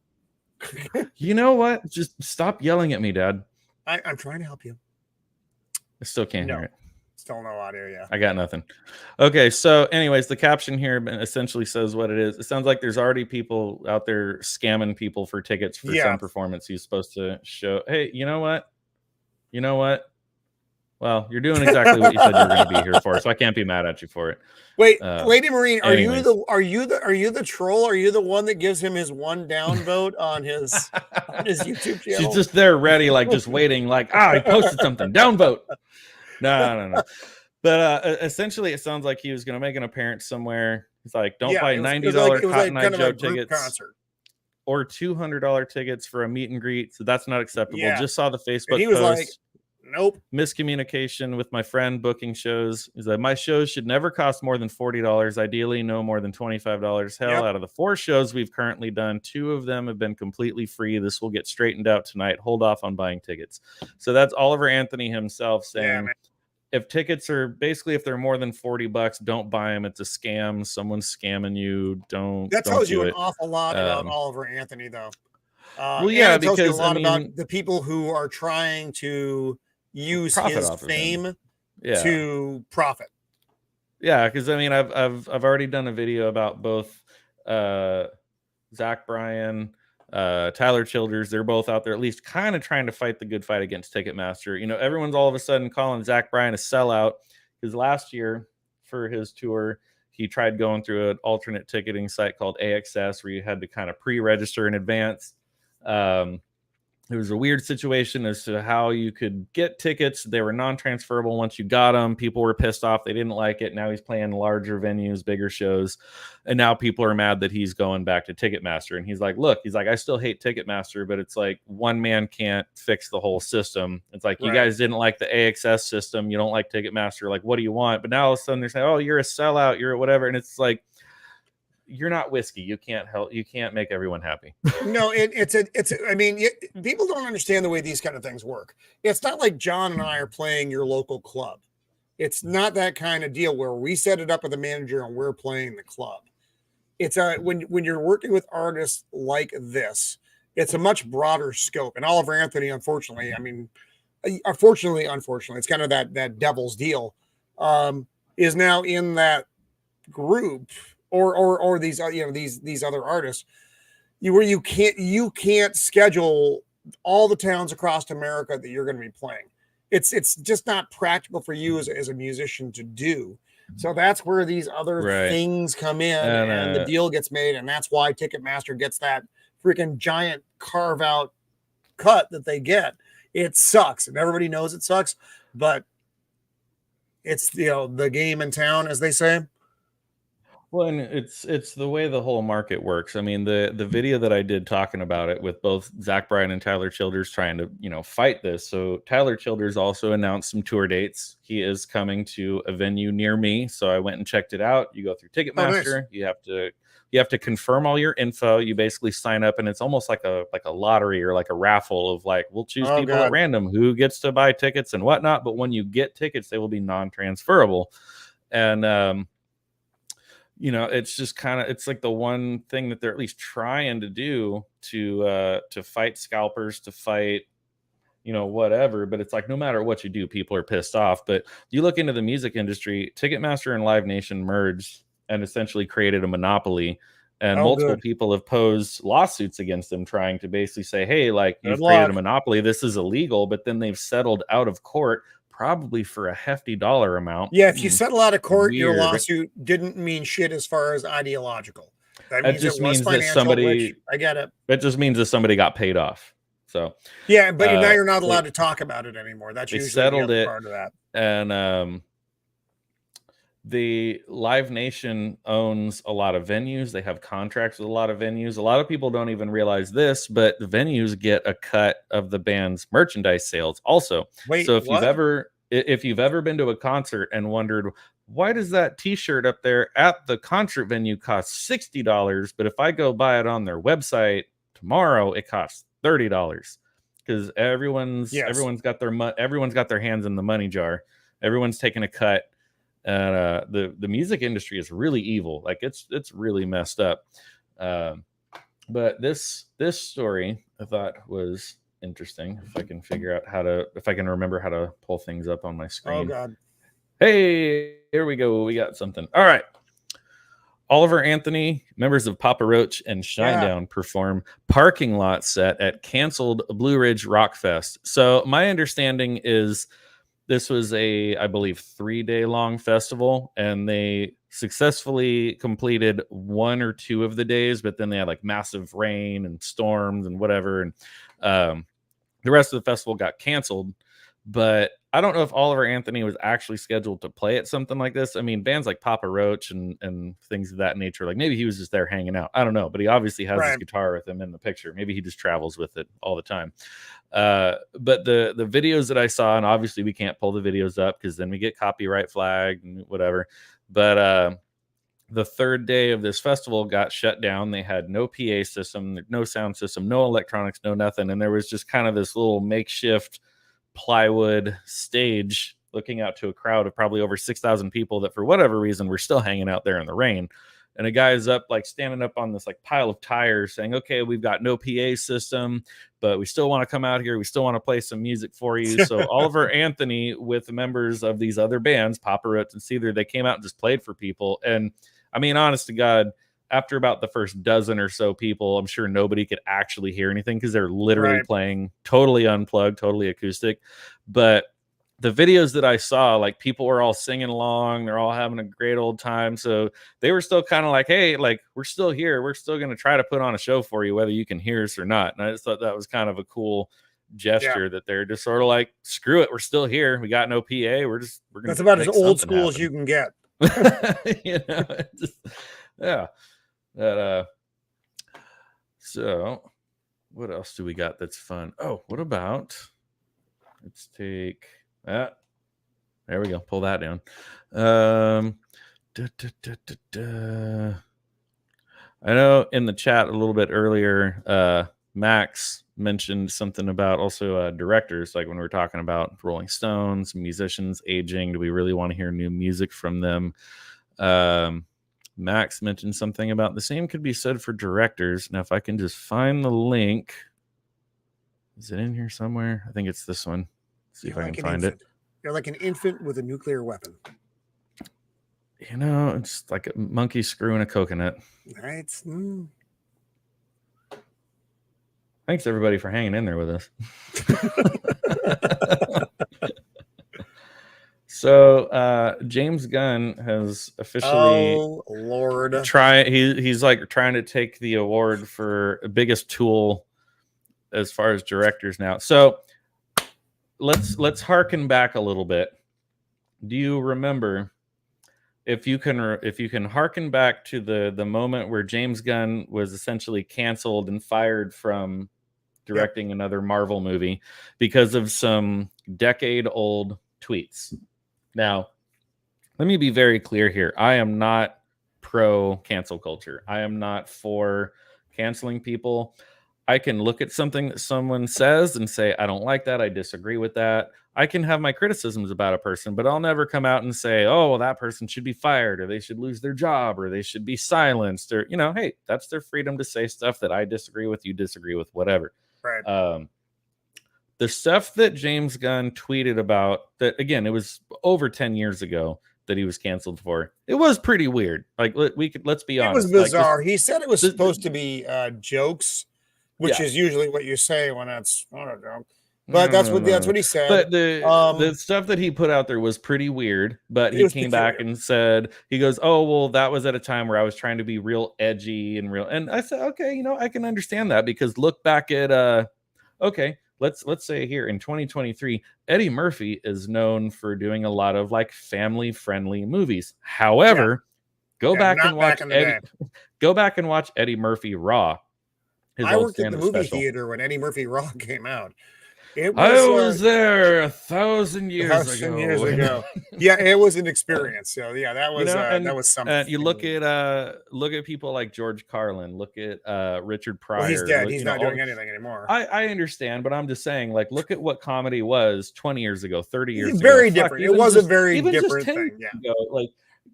screen. You know what? Just stop yelling at me, Dad. I'm trying to help you. I still can't hear it. Still no audio, yeah. I got nothing. Okay, so anyways, the caption here essentially says what it is. It sounds like there's already people out there scamming people for tickets for some performance he's supposed to show. Hey, you know what? Well, you're doing exactly what you said you're going to be here for, so I can't be mad at you for it. Wait, Lady Marine, are you the troll? Are you the one that gives him his one down vote on his YouTube channel? She's just there ready, like just waiting, like he posted something, down vote. No. But essentially, it sounds like he was going to make an appearance somewhere. He's like, don't buy $90 Cotton Eye Joe tickets or $200 tickets for a meet and greet. So that's not acceptable. Yeah. Just saw the Facebook he was post. Like, nope. Miscommunication with my friend booking shows. Is that my shows should never cost more than $40. Ideally, no more than $25. Hell, out of the 4 shows we've currently done, 2 of them have been completely free. This will get straightened out tonight. Hold off on buying tickets. So that's Oliver Anthony himself saying, if tickets are basically, if they're more than $40, don't buy them. It's a scam. Someone's scamming you. That tells you an awful lot about Oliver Anthony, though. Well, yeah, it tells because you a lot about the people who are trying to use his fame to profit. Yeah, because I mean, I've already done a video about both Zach Bryan, Tyler Childers. They're both out there at least kind of trying to fight the good fight against Ticketmaster. You know, everyone's all of a sudden calling Zach Bryan a sellout because last year for his tour, he tried going through an alternate ticketing site called AXS where you had to kind of pre-register in advance. It was a weird situation as to how you could get tickets. They were non-transferable once you got them. People were pissed off. They didn't like it. Now he's playing larger venues, bigger shows. And now people are mad that he's going back to Ticketmaster. And he's like, look, I still hate Ticketmaster, but it's like one man can't fix the whole system. It's like, you guys didn't like the AXS system. You don't like Ticketmaster. Like, what do you want? But now all of a sudden they're saying, oh, you're a sellout. You're whatever. And it's like, you're not whiskey. You can't help. You can't make everyone happy. No, I mean, people don't understand the way these kind of things work. It's not like John and I are playing your local club. It's not that kind of deal where we set it up with a manager and we're playing the club. It's when you're working with artists like this, it's a much broader scope. And Oliver Anthony, unfortunately, it's kind of that devil's deal, is now in that group or these these other artists, you can't schedule all the towns across America that you're going to be playing. It's just not practical for you as a musician to do. So that's where these other things come in, and the deal gets made, and that's why Ticketmaster gets that freaking giant carve out cut that they get. It sucks, and everybody knows it sucks, but it's the game in town, as they say. Well, and it's the way the whole market works. I mean, the video that I did talking about it with both Zach Bryan and Tyler Childers trying to fight this. So Tyler Childers also announced some tour dates. He is coming to a venue near me, so I went and checked it out. You go through Ticketmaster. Nice. You have to confirm all your info. You basically sign up, and it's almost like a lottery or like a raffle of like, we'll choose people at random who gets to buy tickets and whatnot. But when you get tickets, they will be non-transferable. And it's just it's like the one thing that they're at least trying to do to fight scalpers, to fight whatever. But it's like, no matter what you do, people are pissed off. But you look into the music industry, Ticketmaster and Live Nation merged and essentially created a monopoly, and multiple people have posed lawsuits against them, trying to basically say, hey, like, you've created a monopoly, this is illegal. But then they've settled out of court, probably for a hefty dollar amount. Yeah, if you settle out of court, your lawsuit didn't mean shit as far as ideological. That means just it was means that financial, somebody. I get it. It just means that somebody got paid off. So yeah, but now you're not allowed to talk about it anymore. That's they usually settled the it, part of that. And the Live Nation owns a lot of venues. They have contracts with a lot of venues. A lot of people don't even realize this, but the venues get a cut of the band's merchandise sales also. Wait, so if you've ever been to a concert and wondered, why does that t-shirt up there at the concert venue cost $60, but if I go buy it on their website tomorrow, it costs $30? Because everyone's got their hands in the money jar. Everyone's taking a cut. And the music industry is really evil. Like it's really messed up. But this story I thought was interesting. If I can remember how to pull things up on my screen. Oh God. Hey, here we go. We got something. All right. Oliver Anthony, members of Papa Roach and Shinedown perform parking lot set at canceled Blue Ridge Rock Fest. So my understanding is this was I believe, 3-day long festival, and they successfully completed 1 or 2 of the days, but then they had like massive rain and storms and whatever. And the rest of the festival got canceled. But I don't know if Oliver Anthony was actually scheduled to play at something like this. I mean, bands like Papa Roach and things of that nature, like maybe he was just there hanging out. I don't know, but he obviously has his guitar with him in the picture. Maybe he just travels with it all the time. But the videos that I saw, and obviously we can't pull the videos up because then we get copyright flagged and whatever. But the 3rd day of this festival got shut down. They had no PA system, no sound system, no electronics, no nothing. And there was just kind of this little makeshift plywood stage looking out to a crowd of probably over 6,000 people that for whatever reason were still hanging out there in the rain. And a guy is standing up on this like pile of tires saying, okay, we've got no PA system, but we still want to come out here. We still want to play some music for you. So Oliver Anthony with members of these other bands, Papa Roach and Seether, they came out and just played for people. And I mean, honest to God, after about the first dozen or so people, I'm sure nobody could actually hear anything because they're literally playing totally unplugged, totally acoustic. But the videos that I saw, like people were all singing along. They're all having a great old time. So they were still kind of like, hey, like we're still here. We're still going to try to put on a show for you, whether you can hear us or not. And I just thought that was kind of a cool gesture that they're just sort of like, screw it. We're still here. We got no PA. We're going to. That's about as old school as you can get. Yeah. That, so what else do we got that's fun? Oh, what about, let's take that. There we go. Pull that down. I know in the chat a little bit earlier, Max mentioned something about also directors, like when we were talking about Rolling Stones, musicians aging. Do we really want to hear new music from them? Max mentioned something about the same could be said for directors. Now, if I can just find the link, is it in here somewhere? I think it's this one. Let's see if I can find it. You're like an infant with a nuclear weapon. You know, it's like a monkey screwing a coconut. Right? Thanks everybody for hanging in there with us. So James Gunn has officially Lord. he's like trying to take the award for biggest tool as far as directors now. So let's harken back a little bit. Do you remember, if you can harken back to the moment where James Gunn was essentially canceled and fired from directing another Marvel movie because of some decade-old tweets? Now, let me be very clear here. I am not pro cancel culture. I am not for canceling people. I can look at something that someone says and say, I don't like that. I disagree with that. I can have my criticisms about a person, but I'll never come out and say, oh, well, that person should be fired, or they should lose their job, or they should be silenced, or, you know, hey, that's their freedom to say stuff that I disagree with, you disagree with, whatever. Right. The stuff that James Gunn tweeted about, that again, it was over 10 years ago that he was canceled for. It was pretty weird. Like, let's be honest. It was bizarre. He said it was supposed to be jokes, which is usually what you say when it's not a joke. But that's what he said. But the stuff that he put out there was pretty weird. But he came back and said, he goes, oh, well, that was at a time where I was trying to be real edgy and real. And I said, okay, you know, I can understand that, because look back at okay, let's say here in 2023, Eddie Murphy is known for doing a lot of like family friendly movies. However, go back and watch Eddie Murphy Raw. I worked in the movie theater when Eddie Murphy Raw came out. I was there 1,000 years ago. Yeah, it was an experience. So yeah, that was that was something. You look at people like George Carlin. Look at Richard Pryor. Well, he's dead. He's not doing anything anymore. I understand, but I'm just saying, like, look at what comedy was 20 years ago, 30 years ago. Very different. It was a very different thing. Yeah. Like,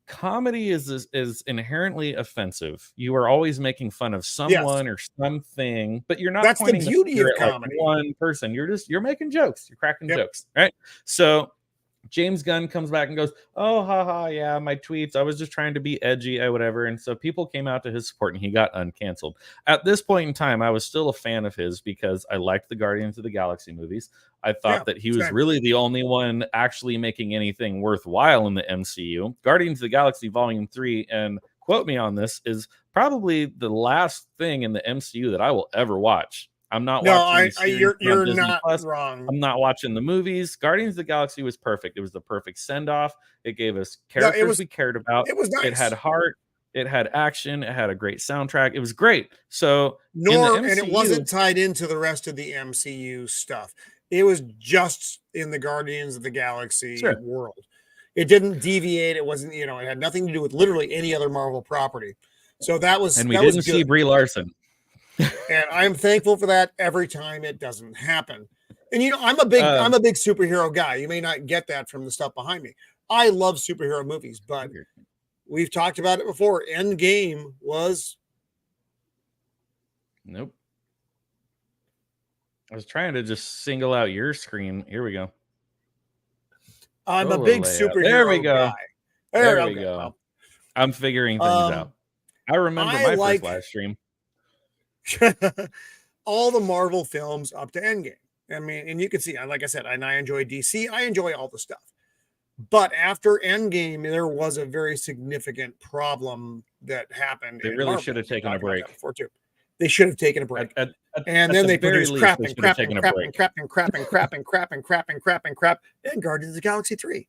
comedy is inherently offensive. You are always making fun of someone or something, but you're not. That's the beauty of comedy. Like one person. You're making jokes. You're cracking jokes, right? So James Gunn comes back and goes, "Oh, haha, yeah, my tweets. I was just trying to be edgy, whatever." And so people came out to his support, and he got uncanceled. At this point in time, I was still a fan of his because I liked the Guardians of the Galaxy movies. I thought that he was really the only one actually making anything worthwhile in the MCU. Guardians of the Galaxy Volume 3, and quote me on this, is probably the last thing in the MCU that I will ever watch. I'm not watching. You're not wrong. I'm not watching the movies. Guardians of the Galaxy was perfect. It was the perfect send-off. It gave us characters we cared about. It was nice. It had heart. It had action. It had a great soundtrack. It was great. So and it wasn't tied into the rest of the MCU stuff. It was just in the Guardians of the Galaxy world. It didn't deviate. It wasn't, it had nothing to do with literally any other Marvel property. So that was, and we didn't see Brie Larson. And I'm thankful for that every time it doesn't happen. And I'm a big superhero guy. You may not get that from the stuff behind me. I love superhero movies, but we've talked about it before. Endgame was. Nope. I was trying to just single out your screen. Here we go. I'm a big superhero guy. There we go. Well, I'm figuring things out. I remember my first live stream. All the Marvel films up to Endgame. I mean, and you can see, like I said, and I enjoy DC. I enjoy all the stuff. But after Endgame, there was a very significant problem that happened. They really should have taken a break. They should have taken a break. And then they produced crap and crap and crap and crap and crap and crap and crap and crap and crap and crap and Guardians of the Galaxy 3. And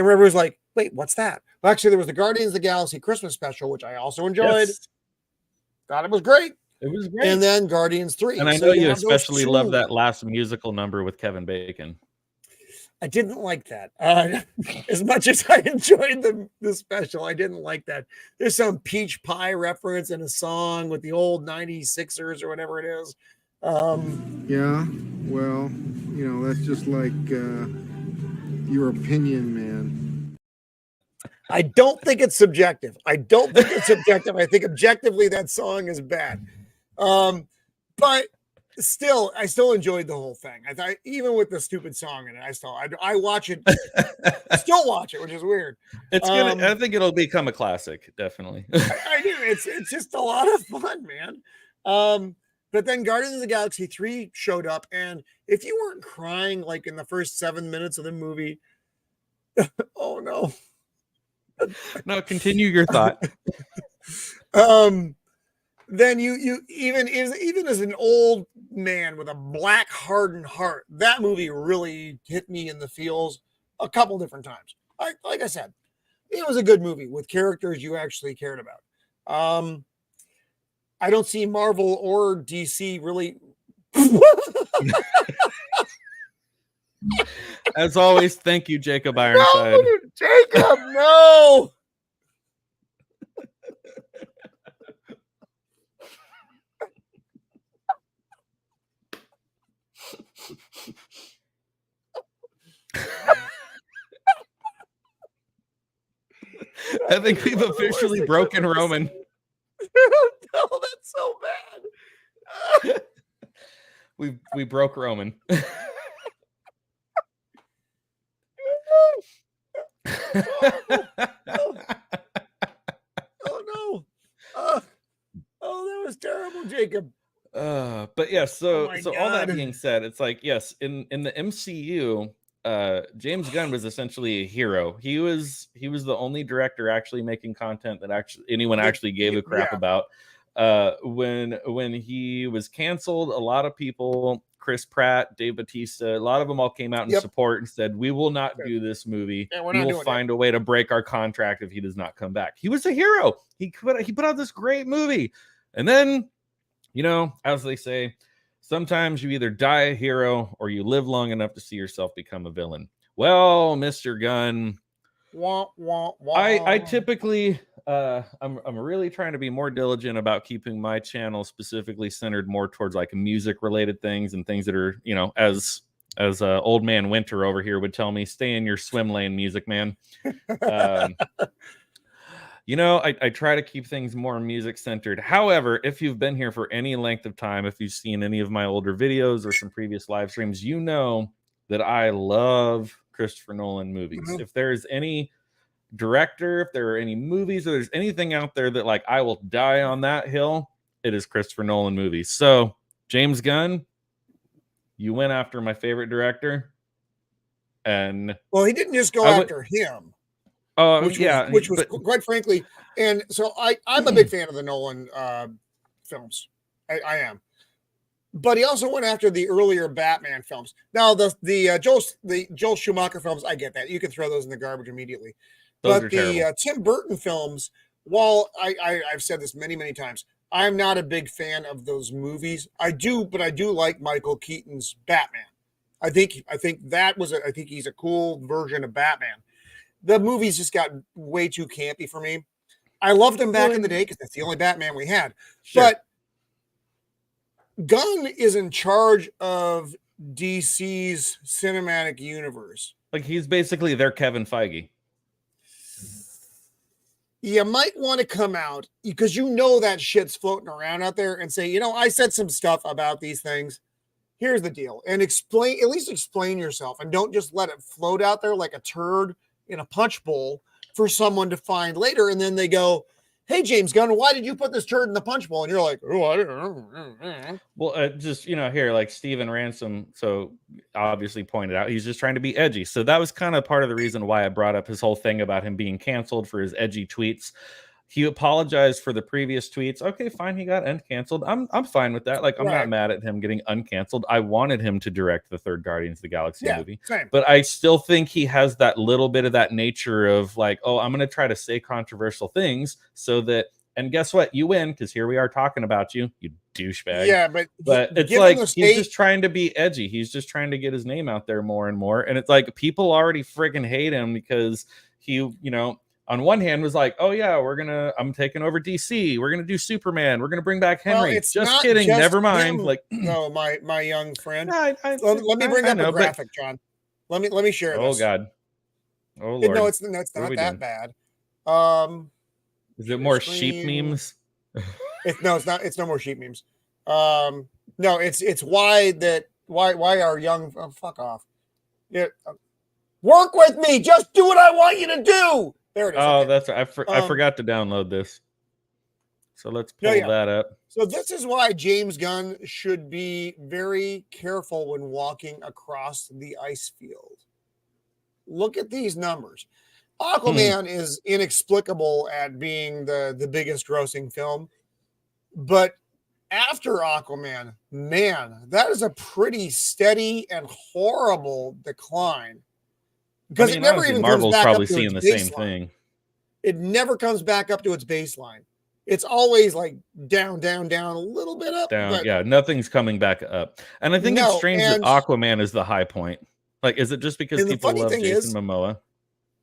everybody was like, wait, what's that? Well, actually, there was the Guardians of the Galaxy Christmas special, which I also enjoyed. Thought it was great. It was great. And then Guardians 3. And I know you especially love that last musical number with Kevin Bacon. I didn't like that. As much as I enjoyed the special, I didn't like that. There's some peach pie reference in a song with the old 90s Sixers or whatever it is. Yeah, well, that's just like your opinion, man. I don't think it's subjective. I think objectively that song is bad. But I still enjoyed the whole thing. I thought, even with the stupid song in it, I watch it, still watch it, which is weird. It's gonna. I think it'll become a classic, definitely. I do. It's just a lot of fun, man. But then Guardians of the Galaxy 3 showed up, and if you weren't crying like in the first 7 minutes of the movie, oh no. No, continue your thought. Then you even as an old man with a black hardened heart, that movie really hit me in the feels a couple different times. Like I said, it was a good movie with characters you actually cared about. I don't see Marvel or DC really. As always, thank you, Jacob Ironside. No, Jacob, no. I think we've officially broken Roman. No, that's so bad. We broke Roman. Oh no. Oh, that was terrible, Jacob. But yeah, so all that God. being said, it's like, yes, in the MCU, James Gunn was essentially a hero. He was the only director actually making content that anyone actually gave a crap about. When he was canceled, a lot of people, Chris Pratt, Dave Bautista, a lot of them all came out in support and said, we will not do this movie. We will find a way to break our contract if he does not come back. He was a hero. He put out this great movie. And then, you know, as they say, sometimes you either die a hero or you live long enough to see yourself become a villain. Well, Mr. Gunn, I typically, I'm really trying to be more diligent about keeping my channel specifically centered more towards like music related things and things that are, you know, as old man Winter over here would tell me, stay in your swim lane, music man. You know, I try to keep things more music centered. However, if you've been here for any length of time, if you've seen any of my older videos or some previous live streams, you know that I love Christopher Nolan movies. Mm-hmm. If there's any director, if there are any movies, or there's anything out there that like I will die on that hill, it is Christopher Nolan movies. So, James Gunn, you went after my favorite director. And well, he didn't just go after him. Which was quite frankly, and so I'm a big fan of the Nolan films. I am, but he also went after the earlier Batman films. Now the Joel Schumacher films, I get that you can throw those in the garbage immediately, but the Tim Burton films, while I've said this many times, I'm not a big fan of those movies. But I do like Michael Keaton's Batman. I think he's a cool version of Batman. The movies just got way too campy for me. I loved him back in the day because that's the only Batman we had. Sure. But Gunn is in charge of DC's cinematic universe. Like he's basically their Kevin Feige. You might want to come out because you know that shit's floating around out there and say, you know, I said some stuff about these things. Here's the deal. And at least explain yourself and don't just let it float out there like a turd in a punch bowl for someone to find later. And then they go, hey, James Gunn, why did you put this turd in the punch bowl? And you're like, oh, I don't know. Well, just, you know, here, like Steven Ransom, so obviously pointed out, he's just trying to be edgy. So that was kind of part of the reason why I brought up his whole thing about him being canceled for his edgy tweets. He apologized for the previous tweets. Okay, fine. He got uncanceled. I'm fine with that. Like, I'm not mad at him getting uncanceled. I wanted him to direct the third Guardians of the Galaxy movie. Same. But I still think he has that little bit of that nature of like, oh, I'm going to try to say controversial things so that, and guess what? You win because here we are talking about you, you douchebag. Yeah, but it's like he's just trying to be edgy. He's just trying to get his name out there more and more. And it's like people already friggin' hate him because he, you know, on one hand was like, oh yeah, I'm taking over DC. We're going to do Superman. We're going to bring back Henry. Just kidding. Never mind. Him. Like, no, my young friend. No, let me bring up a graphic, John. Let me share this. Oh God. Oh Lord. No, it's not that bad. Is it more sheep memes? It's no more sheep memes. No, it's why our young fuck off. Yeah, work with me. Just do what I want you to do. There it is. Oh, Okay. that's I forgot to download this. So let's pull that up. So this is why James Gunn should be very careful when walking across the ice field. Look at these numbers. Aquaman is inexplicable at being the biggest grossing film, but after Aquaman, man, that is a pretty steady and horrible decline. Because it never even Marvel's comes back probably up to seeing its the baseline. same thing. It never comes back up to its baseline. It's always like down, down, down, a little bit up. Down, yeah, nothing's coming back up. And I think it's strange that Aquaman is the high point. Like, is it just because people love Jason Momoa?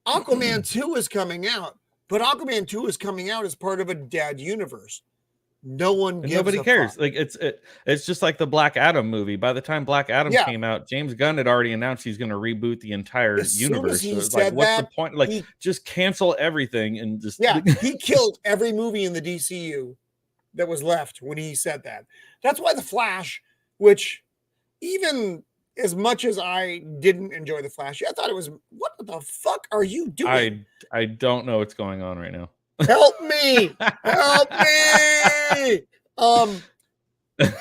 Aquaman 2 is coming out, but Aquaman 2 is coming out as part of a dead universe. Nobody cares. Fuck. Like it's just like the Black Adam movie. By the time Black Adam came out, James Gunn had already announced he's going to reboot the entire universe. So it's like, what's the point? Like, just cancel everything and just he killed every movie in the DCU that was left when he said that. That's why the Flash, which even as much as I didn't enjoy the Flash, I thought it was, what the fuck are you doing? I don't know what's going on right now. Help me! Help me!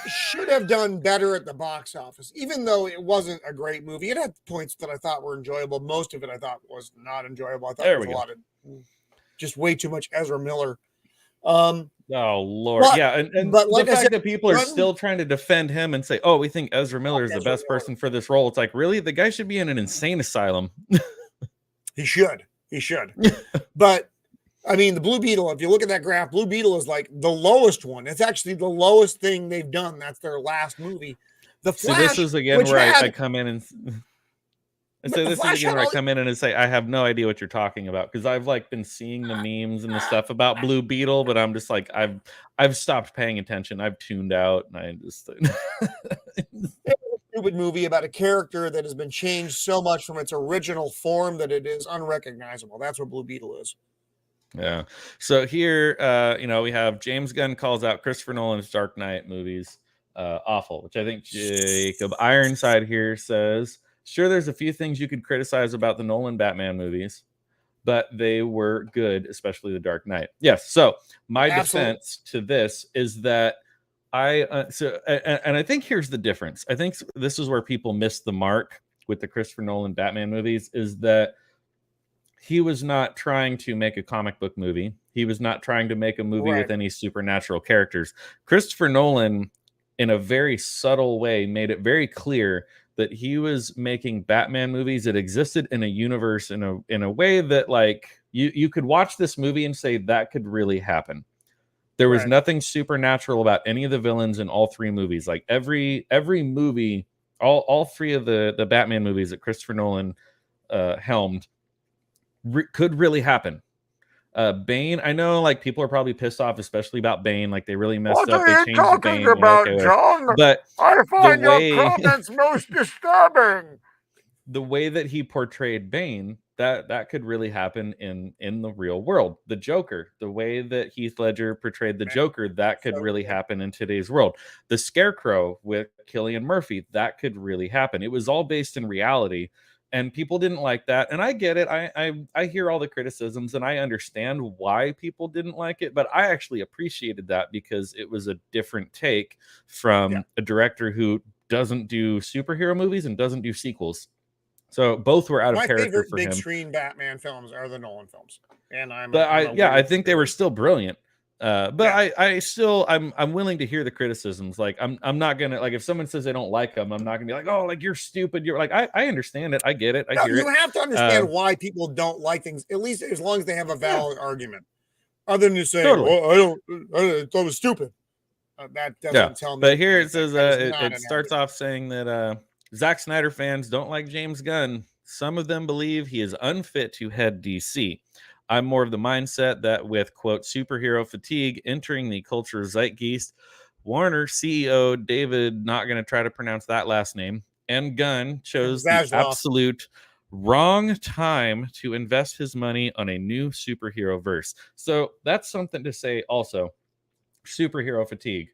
Should have done better at the box office, even though it wasn't a great movie. It had points that I thought were enjoyable. Most of it I thought was not enjoyable. I thought there was a lot of just way too much Ezra Miller. Oh Lord, but like the fact that people are still trying to defend him and say, "Oh, we think Ezra Miller is the best person for this role," it's like, really, the guy should be in an insane asylum. He should, but. I mean, the Blue Beetle, if you look at that graph, Blue Beetle is like the lowest one. It's actually the lowest thing they've done. That's their last movie. The Flash, so this is again where I come in and say this is again where I come in and say I have no idea what you're talking about, because I've like been seeing the memes and the stuff about Blue Beetle, but I'm just like I've stopped paying attention. I've tuned out, and I just stupid movie about a character that has been changed so much from its original form that it is unrecognizable. That's what Blue Beetle is. Yeah. So here, we have James Gunn calls out Christopher Nolan's Dark Knight movies awful, which I think Jacob Ironside here says, sure, there's a few things you could criticize about the Nolan Batman movies, but they were good, especially the Dark Knight. Yes. So my defense to this is that I think here's the difference. I think this is where people miss the mark with the Christopher Nolan Batman movies, is that he was not trying to make a comic book movie. He was not trying to make a movie with any supernatural characters. Christopher Nolan, in a very subtle way, made it very clear that he was making Batman movies that existed in a universe in a way that, like, you could watch this movie and say that could really happen. There was nothing supernatural about any of the villains in all three movies. Like every movie, all three of the Batman movies that Christopher Nolan helmed could really happen. Bane, I know, like, people are probably pissed off, especially about Bane. Like, they really messed up. They changed Bane. About, John? But I find your comments most disturbing. The way that he portrayed Bane, that could really happen in the real world. The Joker, the way that Heath Ledger portrayed the Joker, that could really happen in today's world. The Scarecrow with Cillian Murphy, that could really happen. It was all based in reality. And people didn't like that. And I get it. I hear all the criticisms and I understand why people didn't like it. But I actually appreciated that because it was a different take from a director who doesn't do superhero movies and doesn't do sequels. So both were out of character for him. My favorite big screen Batman films are the Nolan films. And I think they were still brilliant. I'm willing to hear the criticisms. Like I'm not gonna, like, if someone says they don't like them, I'm not gonna be like, oh, like, you're stupid. You're like, I understand it. I get it. I hear it. You have to understand why people don't like things, at least as long as they have a valid argument. Other than you say, well, I thought it was stupid. That doesn't tell me. But here it says it starts off saying that Zack Snyder fans don't like James Gunn. Some of them believe he is unfit to head DC. I'm more of the mindset that with, quote, superhero fatigue entering the culture zeitgeist, Warner CEO David, not going to try to pronounce that last name, and Gunn chose the absolute wrong time to invest his money on a new superhero verse. So that's something to say also. Superhero fatigue.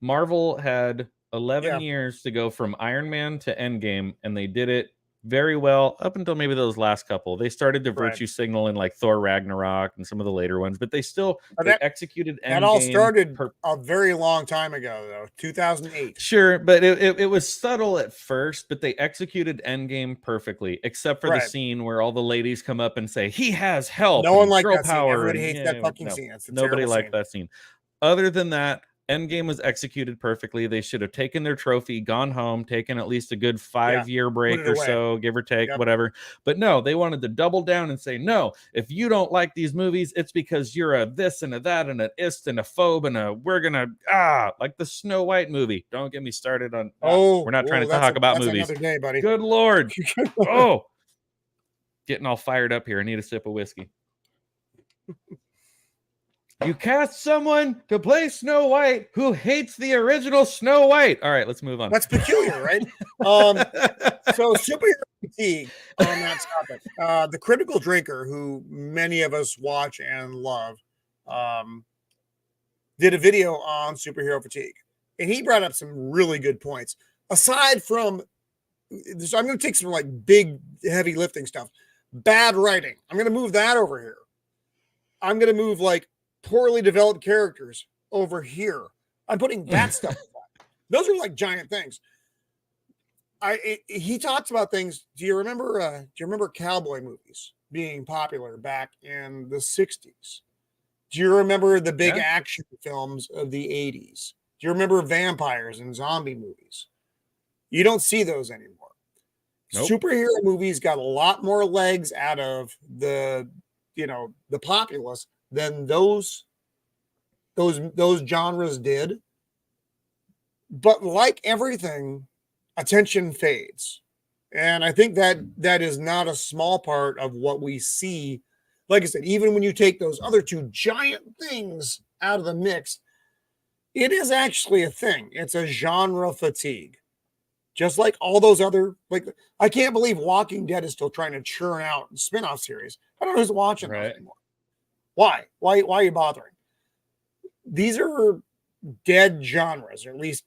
Marvel had 11 years to go from Iron Man to Endgame, and they did it very well up until maybe those last couple. They started to virtue signal in like Thor Ragnarok and some of the later ones, but they executed Endgame. That all started a very long time ago, though, 2008. Sure, but it was subtle at first, but they executed Endgame perfectly, except for the scene where all the ladies come up and say, he has help. No one liked girl that power. scene. Everybody hates that fucking scene. It's a nobody liked scene. that scene. Other than that, Endgame was executed perfectly. They should have taken their trophy, gone home, taken at least a good 5-year break or so, give or take, whatever. But no, they wanted to double down and say, no, if you don't like these movies, it's because you're a this and a that and an ist and a phobe and a we're gonna like the Snow White movie. Don't get me started on. We're not trying to talk about movies. Another day, buddy. Good Lord. Getting all fired up here. I need a sip of whiskey. You cast someone to play Snow White who hates the original Snow White. All right, let's move on. That's peculiar, right? So superhero fatigue on that topic. The Critical Drinker, who many of us watch and love, did a video on superhero fatigue. And he brought up some really good points. Aside from, so I'm going to take some like big, heavy lifting stuff. Bad writing. I'm going to move that over here. I'm going to move like poorly developed characters over here. I'm putting that stuff aside. Those are like giant things. He talks about things. Do you remember cowboy movies being popular back in the 60s? Do you remember the big action films of the 80s? Do you remember vampires and zombie movies? You don't see those anymore. Nope. Superhero movies got a lot more legs out of the populace than those genres did. But like everything, attention fades. And I think that is not a small part of what we see. Like I said, even when you take those other two giant things out of the mix, it is actually a thing. It's a genre fatigue. Just like all those other, like, I can't believe Walking Dead is still trying to churn out spin-off series. I don't know who's watching those anymore. Why are you bothering? These are dead genres, or at least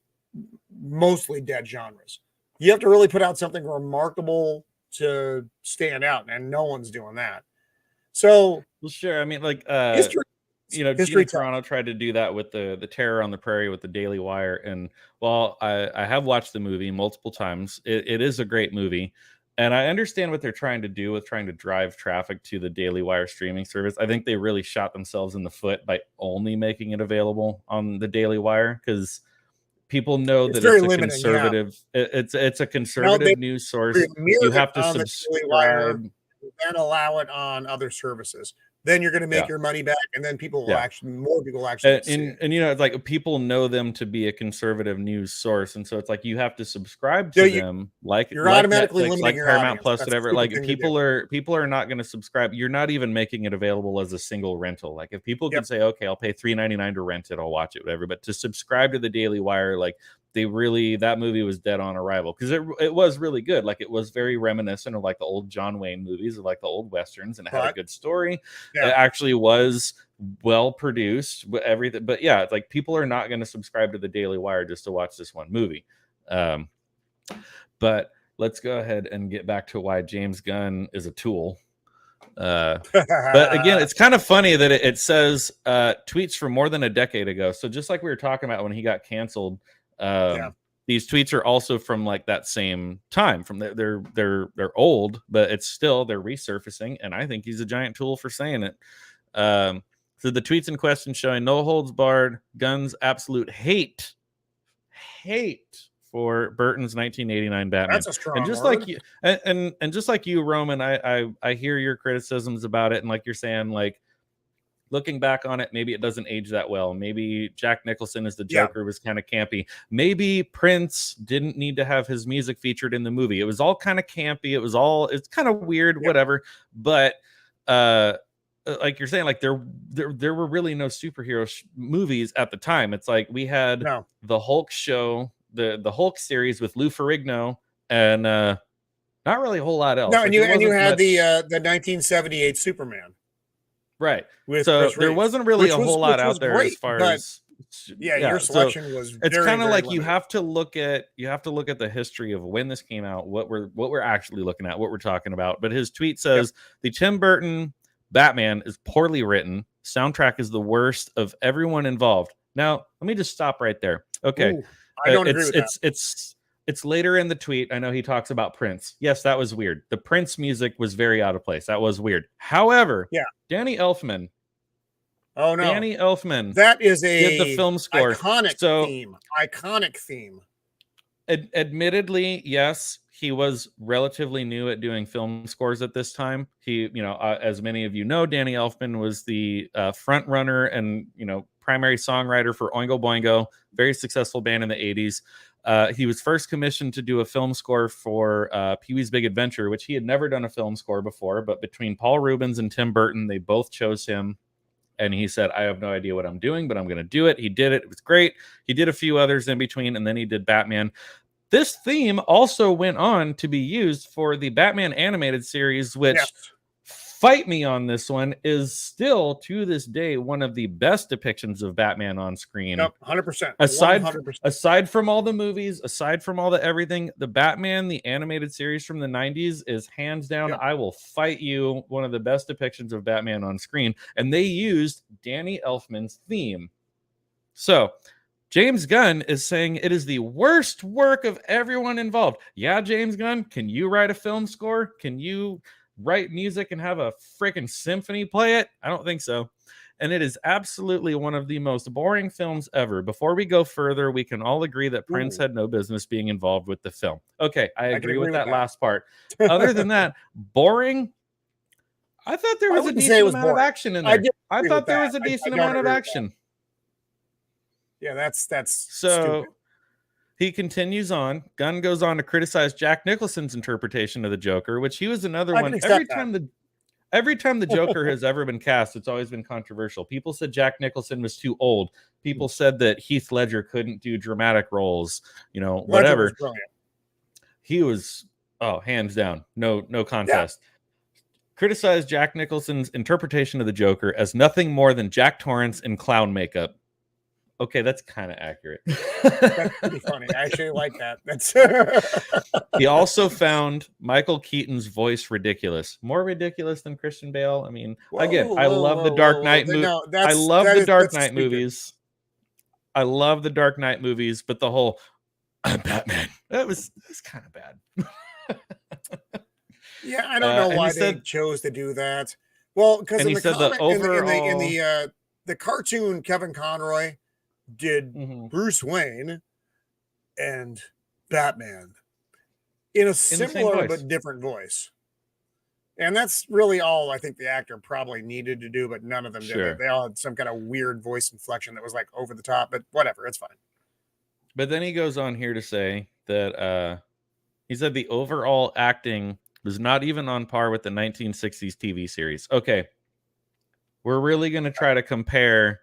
mostly dead genres. You have to really put out something remarkable to stand out, and no one's doing that. So, well, sure. I mean, like, History Toronto tried to do that with the Terror on the Prairie with the Daily Wire, and while I have watched the movie multiple times, it is a great movie. And I understand what they're trying to do with trying to drive traffic to the Daily Wire streaming service. I think they really shot themselves in the foot by only making it available on the Daily Wire, because people know that it's a conservative. It's a conservative news source. You have to subscribe and allow it on other services. Then you're going to make your money back, and then more people will actually see it. And it's like people know them to be a conservative news source, and so it's like you have to subscribe to them, you're automatically limiting like your Paramount audience. Plus, That's whatever. Like people are not going to subscribe. You're not even making it available as a single rental. Like if people can say, okay, I'll pay $3.99 to rent it, I'll watch it, whatever. But to subscribe to the Daily Wire, like that movie was dead on arrival, because it was really good. Like it was very reminiscent of like the old John Wayne movies, of like the old westerns, and it had a good story. It actually was well produced, but everything. But yeah, it's like people are not going to subscribe to the Daily Wire just to watch this one movie. But let's go ahead and get back to why James Gunn is a tool. But again, it's kind of funny that it says tweets from more than a decade ago. So just like we were talking about when he got canceled, these tweets are also from like that same time. From they're old, but it's still they're resurfacing, and I think he's a giant tool for saying it. So the tweets in question showing no holds barred Gunn's absolute hate for Burton's 1989 Batman. That's a strong and just word. like you, and just like you, Roman, I hear your criticisms about it, and like you're saying, like looking back on it, maybe it doesn't age that well. Maybe Jack Nicholson as the Joker was kind of campy. Maybe Prince didn't need to have his music featured in the movie. It was all kind of campy. It's kind of weird, whatever. But like you're saying, like there were really no superhero movies at the time. It's like we had the Hulk show, the Hulk series with Lou Ferrigno, and not really a whole lot else. No, like, and you had the 1978 Superman. Right. With so Chris there Reeve, wasn't really a whole lot out there great, as far but as Yeah, Yeah, your so selection was it's very, kind of very like limited. you have to look at the history of when this came out, what we're actually looking at, what we're talking about. But his tweet says the Tim Burton Batman is poorly written. Soundtrack is the worst of everyone involved. Now, let me just stop right there. Okay. Ooh, I don't agree with that. It's later in the tweet. I know he talks about Prince. Yes, that was weird. The Prince music was very out of place. That was weird. However, Yeah. Danny Elfman. Oh no. Danny Elfman. That is did the film score. iconic So, theme. Iconic theme. Admittedly, yes, he was relatively new at doing film scores at this time. He, as many of you know, Danny Elfman was the front runner and, primary songwriter for Oingo Boingo, very successful band in the 80s. He was first commissioned to do a film score for Pee-wee's Big Adventure, which he had never done a film score before, but between Paul Rubens and Tim Burton, they both chose him. And he said, I have no idea what I'm doing, but I'm going to do it. He did it. It was great. He did a few others in between, and then he did Batman. This theme also went on to be used for the Batman animated series, which, fight me on this one, is still to this day one of the best depictions of Batman on screen. Yep, 100%. Aside from all the movies, aside from all the everything, the Batman, the animated series from the 90s is hands down, I will fight you, one of the best depictions of Batman on screen. And they used Danny Elfman's theme. So James Gunn is saying it is the worst work of everyone involved. Yeah, James Gunn, can you write a film score? Can you write music and have a freaking symphony play it? I don't think so. And it is absolutely one of the most boring films ever. Before we go further, we can all agree that Prince had no business being involved with the film. Okay, I agree with that last part. Other than that, boring. I thought there was a decent amount of action in there. I thought there was a decent amount of action. Yeah, that's so stupid. He continues on. Gunn goes on to criticize Jack Nicholson's interpretation of the Joker, which he was another one. Every time the Joker has ever been cast, it's always been controversial. People said Jack Nicholson was too old. People said that Heath Ledger couldn't do dramatic roles, whatever. He was, hands down, no contest. Criticized Jack Nicholson's interpretation of the Joker as nothing more than Jack Torrance in clown makeup. Okay, that's kind of accurate. That's pretty funny. I actually like that. That's He also found Michael Keaton's voice ridiculous. More ridiculous than Christian Bale. I mean, I love the Dark Knight movies. I love the Dark Knight movies. I love the Dark Knight movies, but the whole Batman, that was kind of bad. Yeah, I don't know why they chose to do that. Well, because in the cartoon, Kevin Conroy did Bruce Wayne and Batman in a similar but different voice. And that's really all I think the actor probably needed to do, but none of them did it. They all had some kind of weird voice inflection that was like over the top, but whatever, it's fine. But then he goes on here to say that he said the overall acting was not even on par with the 1960s TV series. Okay. We're really going to try to compare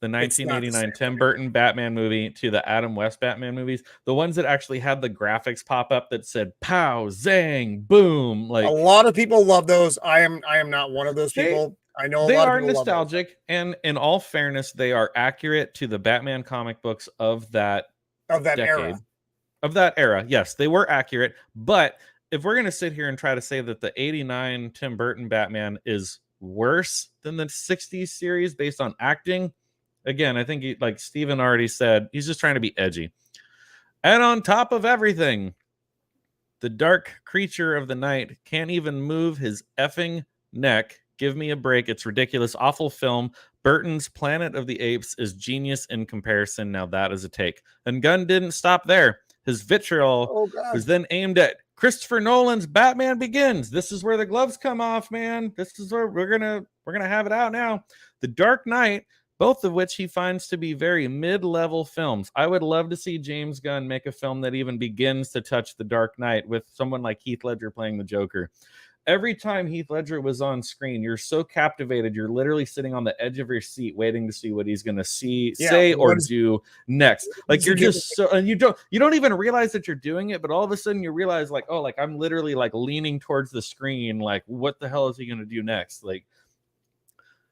the 1989 Tim Burton Batman movie to the Adam West Batman movies. The ones that actually had the graphics pop up that said pow, zang, boom. Like, a lot of people love those. I am not one of those people. I know they are nostalgic, and in all fairness, they are accurate to the Batman comic books of that decade. Of that era. Yes, they were accurate. But if we're going to sit here and try to say that the 89 Tim Burton Batman is worse than the 60s series based on acting, again, I think like Steven already said, he's just trying to be edgy. And on top of everything, the dark creature of the night can't even move his effing neck. Give me a break. It's ridiculous. Awful film. Burton's Planet of the Apes is genius in comparison. Now that is a take. And Gunn didn't stop there. His vitriol was then aimed at Christopher Nolan's Batman Begins. This is where the gloves come off, man. This is where we're gonna have it out now. The Dark Knight, both of which he finds to be very mid-level films. I would love to see James Gunn make a film that even begins to touch The Dark Knight with someone like Heath Ledger playing the Joker. Every time Heath Ledger was on screen, you're so captivated. You're literally sitting on the edge of your seat waiting to see what he's going to say or do next. Like, you're just so, and you don't even realize that you're doing it, but all of a sudden you realize like, oh, like I'm literally like leaning towards the screen. Like, what the hell is he going to do next? Like,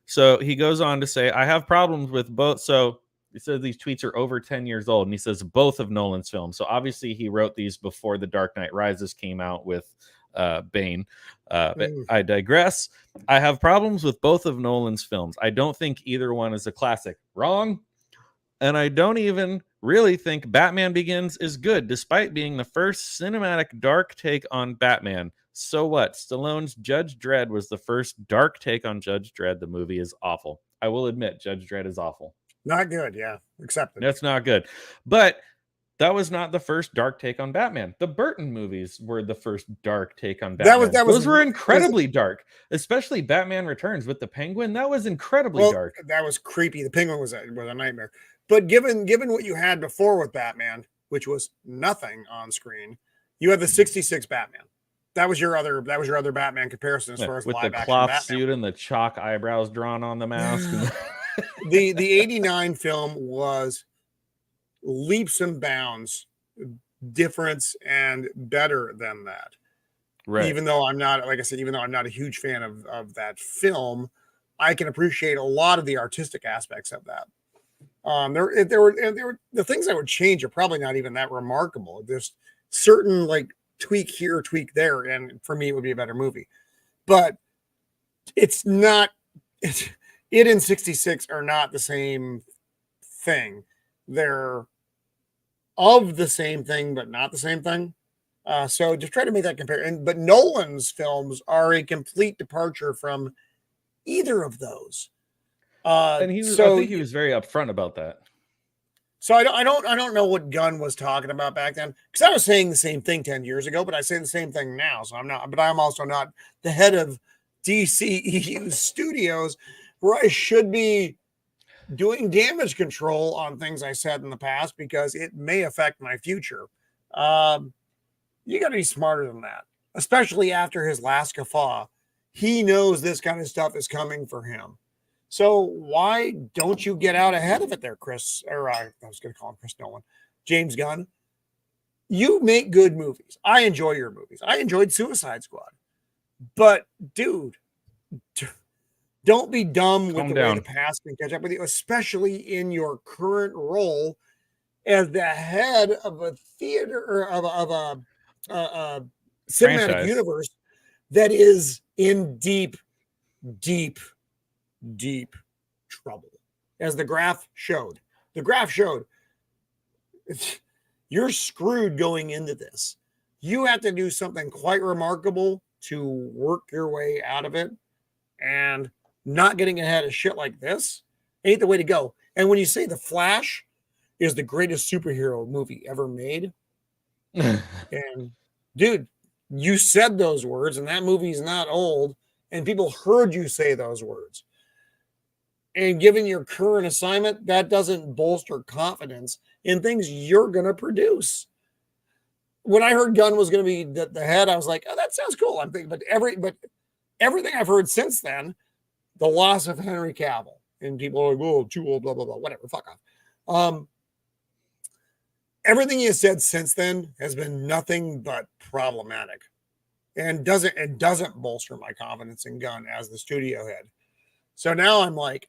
so he goes on to say, I have problems with both. So he says these tweets are over 10 years old, and he says both of Nolan's films. So obviously he wrote these before The Dark Knight Rises came out with Bane. But I digress. I have problems with both of Nolan's films. I don't think either one is a classic. Wrong. And I don't even really think Batman Begins is good, despite being the first cinematic dark take on Batman. So what? Stallone's Judge Dredd was the first dark take on Judge Dredd. The movie is awful. I will admit, Judge Dredd is awful. Not good, yeah. Accepted. That's not good. But that was not the first dark take on Batman. The Burton movies were the first dark take on Batman. Those were incredibly dark, especially Batman Returns with the Penguin. That was incredibly dark. That was creepy. The Penguin was a nightmare. But given what you had before with Batman, which was nothing on screen, you had the 66 Batman. That was your other Batman comparison as far as with live the action cloth Batman. Suit and the chalk eyebrows drawn on the mask. The 89 film was leaps and bounds difference and better than that. Right. Even though I'm not, like I said, even though I'm not a huge fan of that film, I can appreciate a lot of the artistic aspects of that. There were the things I would change are probably not even that remarkable. There's certain like tweak here, tweak there, and for me it would be a better movie. But it's not. It and 66 are not the same thing. They're of the same thing, but not the same thing. So just try to make that comparison. But Nolan's films are a complete departure from either of those. And I think he was very upfront about that. So I don't know what Gunn was talking about back then, because I was saying the same thing 10 years ago, but I say the same thing now. So I'm also not the head of DCEU Studios, where I should be doing damage control on things I said in the past because it may affect my future. You got to be smarter than that, especially after his last guffaw. He knows this kind of stuff is coming for him. So why don't you get out ahead of it there, Chris? Or I was going to call him Chris Nolan. James Gunn. You make good movies. I enjoy your movies. I enjoyed Suicide Squad. But, dude, don't be dumb with the way the past can catch up with you, especially in your current role as the head of a theater or of a cinematic universe that is in deep trouble. As the graph showed, you're screwed going into this. You have to do something quite remarkable to work your way out of it, and not getting ahead of shit like this ain't the way to go. And when you say The Flash is the greatest superhero movie ever made, and dude, you said those words, and that movie's not old, and people heard you say those words. And given your current assignment, that doesn't bolster confidence in things you're going to produce. When I heard Gunn was going to be the head, I was like, oh, that sounds cool. I'm thinking, but everything I've heard since then, the loss of Henry Cavill, and people are like, oh, too old, blah, blah, blah, whatever, fuck off. Everything you said since then has been nothing but problematic, and doesn't bolster my confidence in Gunn as the studio head. So now I'm like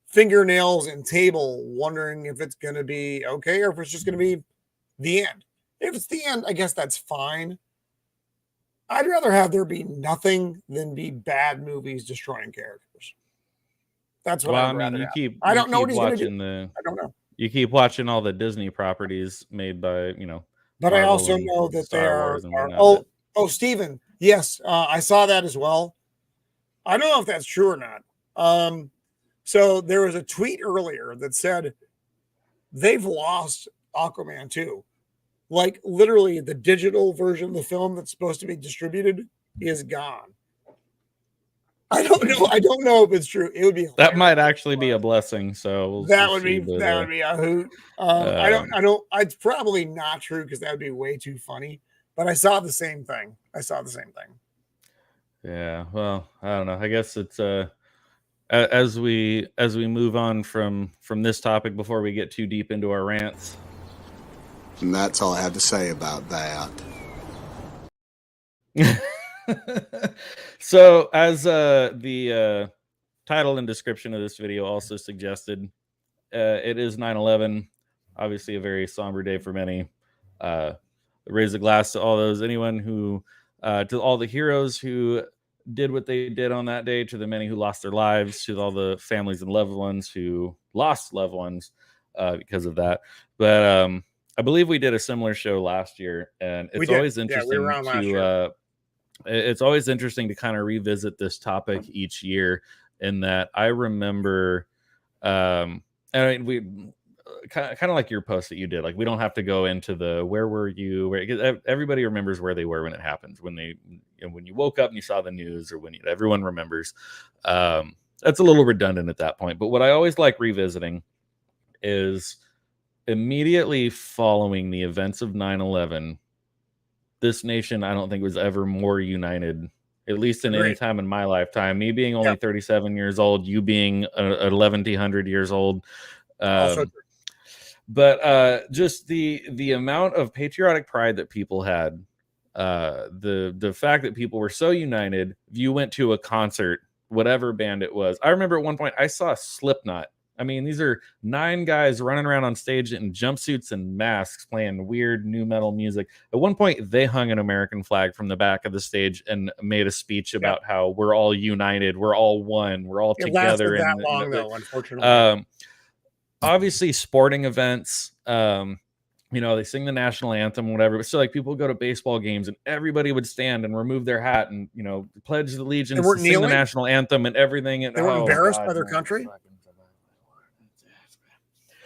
fingernails and table, wondering if it's going to be okay or if it's just going to be the end. If it's the end, I guess that's fine. I'd rather have there be nothing than be bad movies destroying characters. That's what I'd rather have. I don't know what he's going to do. I don't know. You keep watching all the Disney properties made by, But I also know that there are Steven. Yes, I saw that as well. I don't know if that's true or not. So there was a tweet earlier that said they've lost Aquaman 2. Like literally the digital version of the film that's supposed to be distributed is gone. I don't know if it's true. It would be hilarious. That might actually be a blessing. So that would be a hoot. It's probably not true because that would be way too funny. But I saw the same thing. Yeah. Well, I don't know. I guess it's as we move on from this topic before we get too deep into our rants. And that's all I have to say about that. So, as the title and description of this video also suggested, it is 9/11, obviously a very somber day for many. Raise a glass to all those, anyone who, to all the heroes who did what they did on that day, to the many who lost their lives, to all the families and loved ones who lost loved ones because of that. But I believe we did a similar show last year, and it's always interesting we were on last year. It's always interesting to kind of revisit this topic each year. In that, I remember, and I mean, we kind of like your post that you did. Like, we don't have to go into the where were you, because everybody remembers where they were when it happens, when they, when you woke up and you saw the news, or when everyone remembers. That's a little redundant at that point. But what I always like revisiting is immediately following the events of 9/11. This nation, I don't think, was ever more united, at least in any time in my lifetime. Me being only 37 years old, you being 1100 years old. But just the amount of patriotic pride that people had, the fact that people were so united. You went to a concert, whatever band it was. I remember at one point I saw Slipknot. I mean, these are 9 guys running around on stage in jumpsuits and masks playing weird new metal music. At one point, they hung an American flag from the back of the stage and made a speech about how we're all united, we're all one, we're all together. It lasted that long, though, unfortunately. Obviously, sporting events, they sing the national anthem, whatever. But still, like, people go to baseball games and everybody would stand and remove their hat and, pledge allegiance, and sing the national anthem and everything. And they were embarrassed by their country.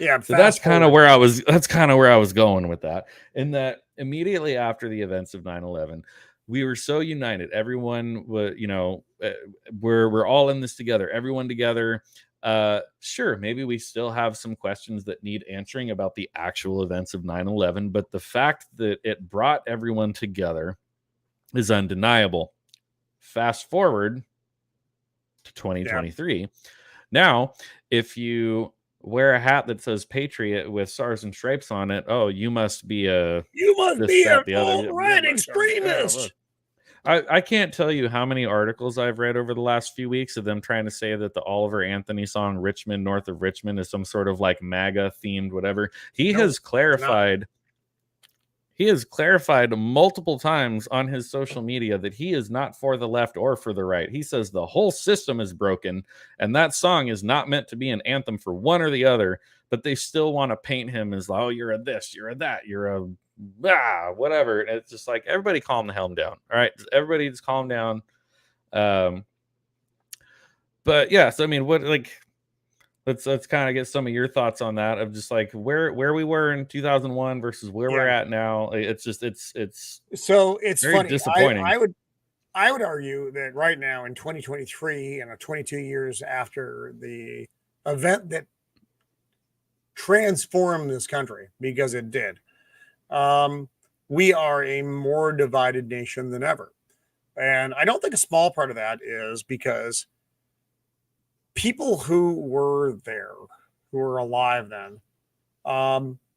Yeah, so that's kind of where I was. That's kind of where I was going with that. In that, immediately after the events of 9/11, we were so united. Everyone was, we're all in this together. Everyone together. Sure, maybe we still have some questions that need answering about the actual events of 9/11, but the fact that it brought everyone together is undeniable. Fast forward to 2023. Now, if you wear a hat that says Patriot with stars and stripes on it, oh, you must be a alt-right extremist. I can't tell you how many articles I've read over the last few weeks of them trying to say that the Oliver Anthony song Richmond, North of Richmond is some sort of like MAGA themed whatever. He has clarified multiple times on his social media that he is not for the left or for the right. He says the whole system is broken and that song is not meant to be an anthem for one or the other, but they still want to paint him as, oh, you're a this, you're a that, you're a whatever. And it's just like, everybody calm the hell down. All right, everybody just calm down. But yeah, so I mean, what, like, let's kind of get some of your thoughts on that, of just like where we were in 2001 versus where we're at now. It's just it's very funny. Disappointing. I would argue that right now in 2023 and 22 years after the event that transformed this country, because it did, we are a more divided nation than ever. And I don't think a small part of that is because people who were there, who were alive then,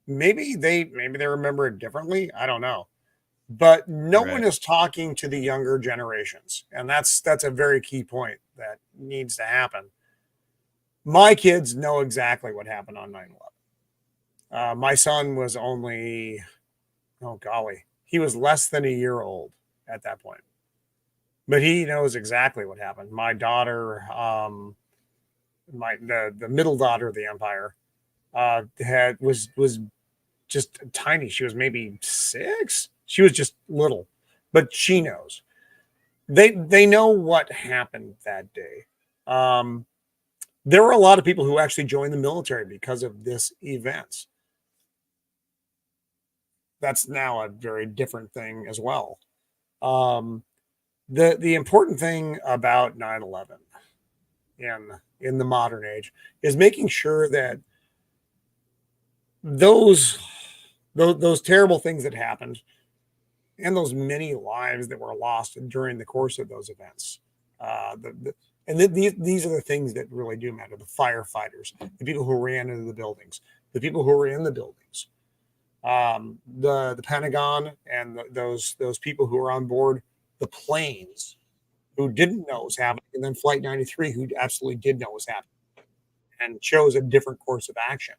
maybe they remember it differently. I don't know, but no one is talking to the younger generations, and that's a very key point that needs to happen. My kids know exactly what happened on 9/11. My son was only, he was less than a year old at that point, but he knows exactly what happened. My daughter, the middle daughter of the Empire, was just tiny. She was maybe 6. She was just little, but she knows. They know what happened that day. There were a lot of people who actually joined the military because of this event. That's now a very different thing as well. The important thing about 9/11 in the modern age is making sure that those terrible things that happened and those many lives that were lost during the course of those events, these are the things that really do matter. The firefighters, the people who ran into the buildings, the people who were in the buildings, the Pentagon, and those people who were on board the planes who didn't know what was happening, and then Flight 93 who absolutely did know what was happening. and chose a different course of action.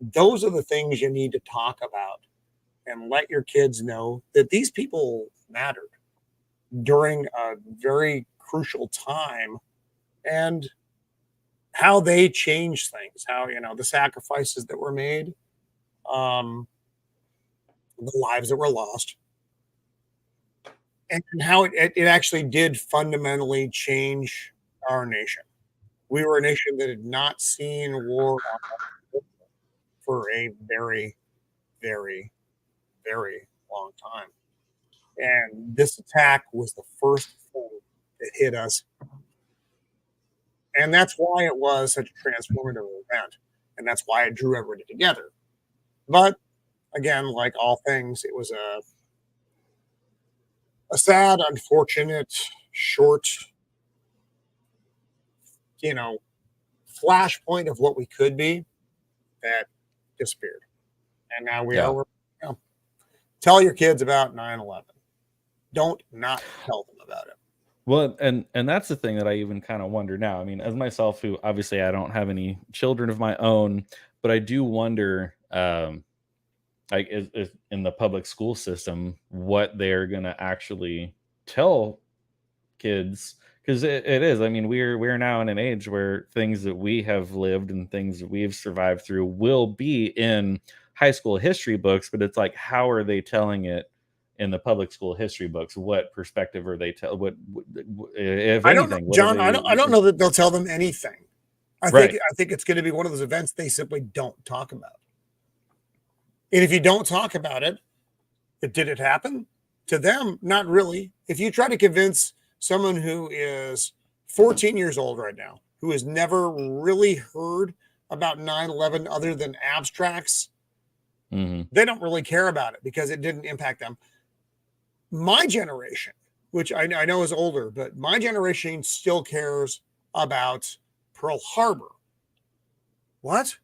Those are the things you need to talk about and let your kids know that these people mattered during a very crucial time, and how they changed things, how, the sacrifices that were made, the lives that were lost, and how it actually did fundamentally change our nation. We were a nation that had not seen war for a very, very, very long time. And this attack was the first thing that hit us. And that's why it was such a transformative event. And that's why it drew everybody together. But again, like all things, it was a sad, unfortunate, short, flashpoint of what we could be that disappeared. And now we are. Tell your kids about 9/11. Don't not tell them about it. Well, and that's the thing that I even kind of wonder now. I mean, as myself, who obviously I don't have any children of my own, but I do wonder, like, is in the public school system, what they're gonna actually tell kids, because it is. I mean, we're now in an age where things that we have lived and things that we've survived through will be in high school history books, but it's like, how are they telling it in the public school history books? What perspective are they what if I don't know, anything? John. I don't know that they'll tell them anything. I Right. think it's going to be one of those events they simply don't talk about. And if you don't talk about it, did it happen? To them, not really. If you try to convince someone who is 14 years old right now, who has never really heard about 9/11 other than abstracts, they don't really care about it because it didn't impact them. My generation, which I know is older, but my generation still cares about Pearl Harbor. What?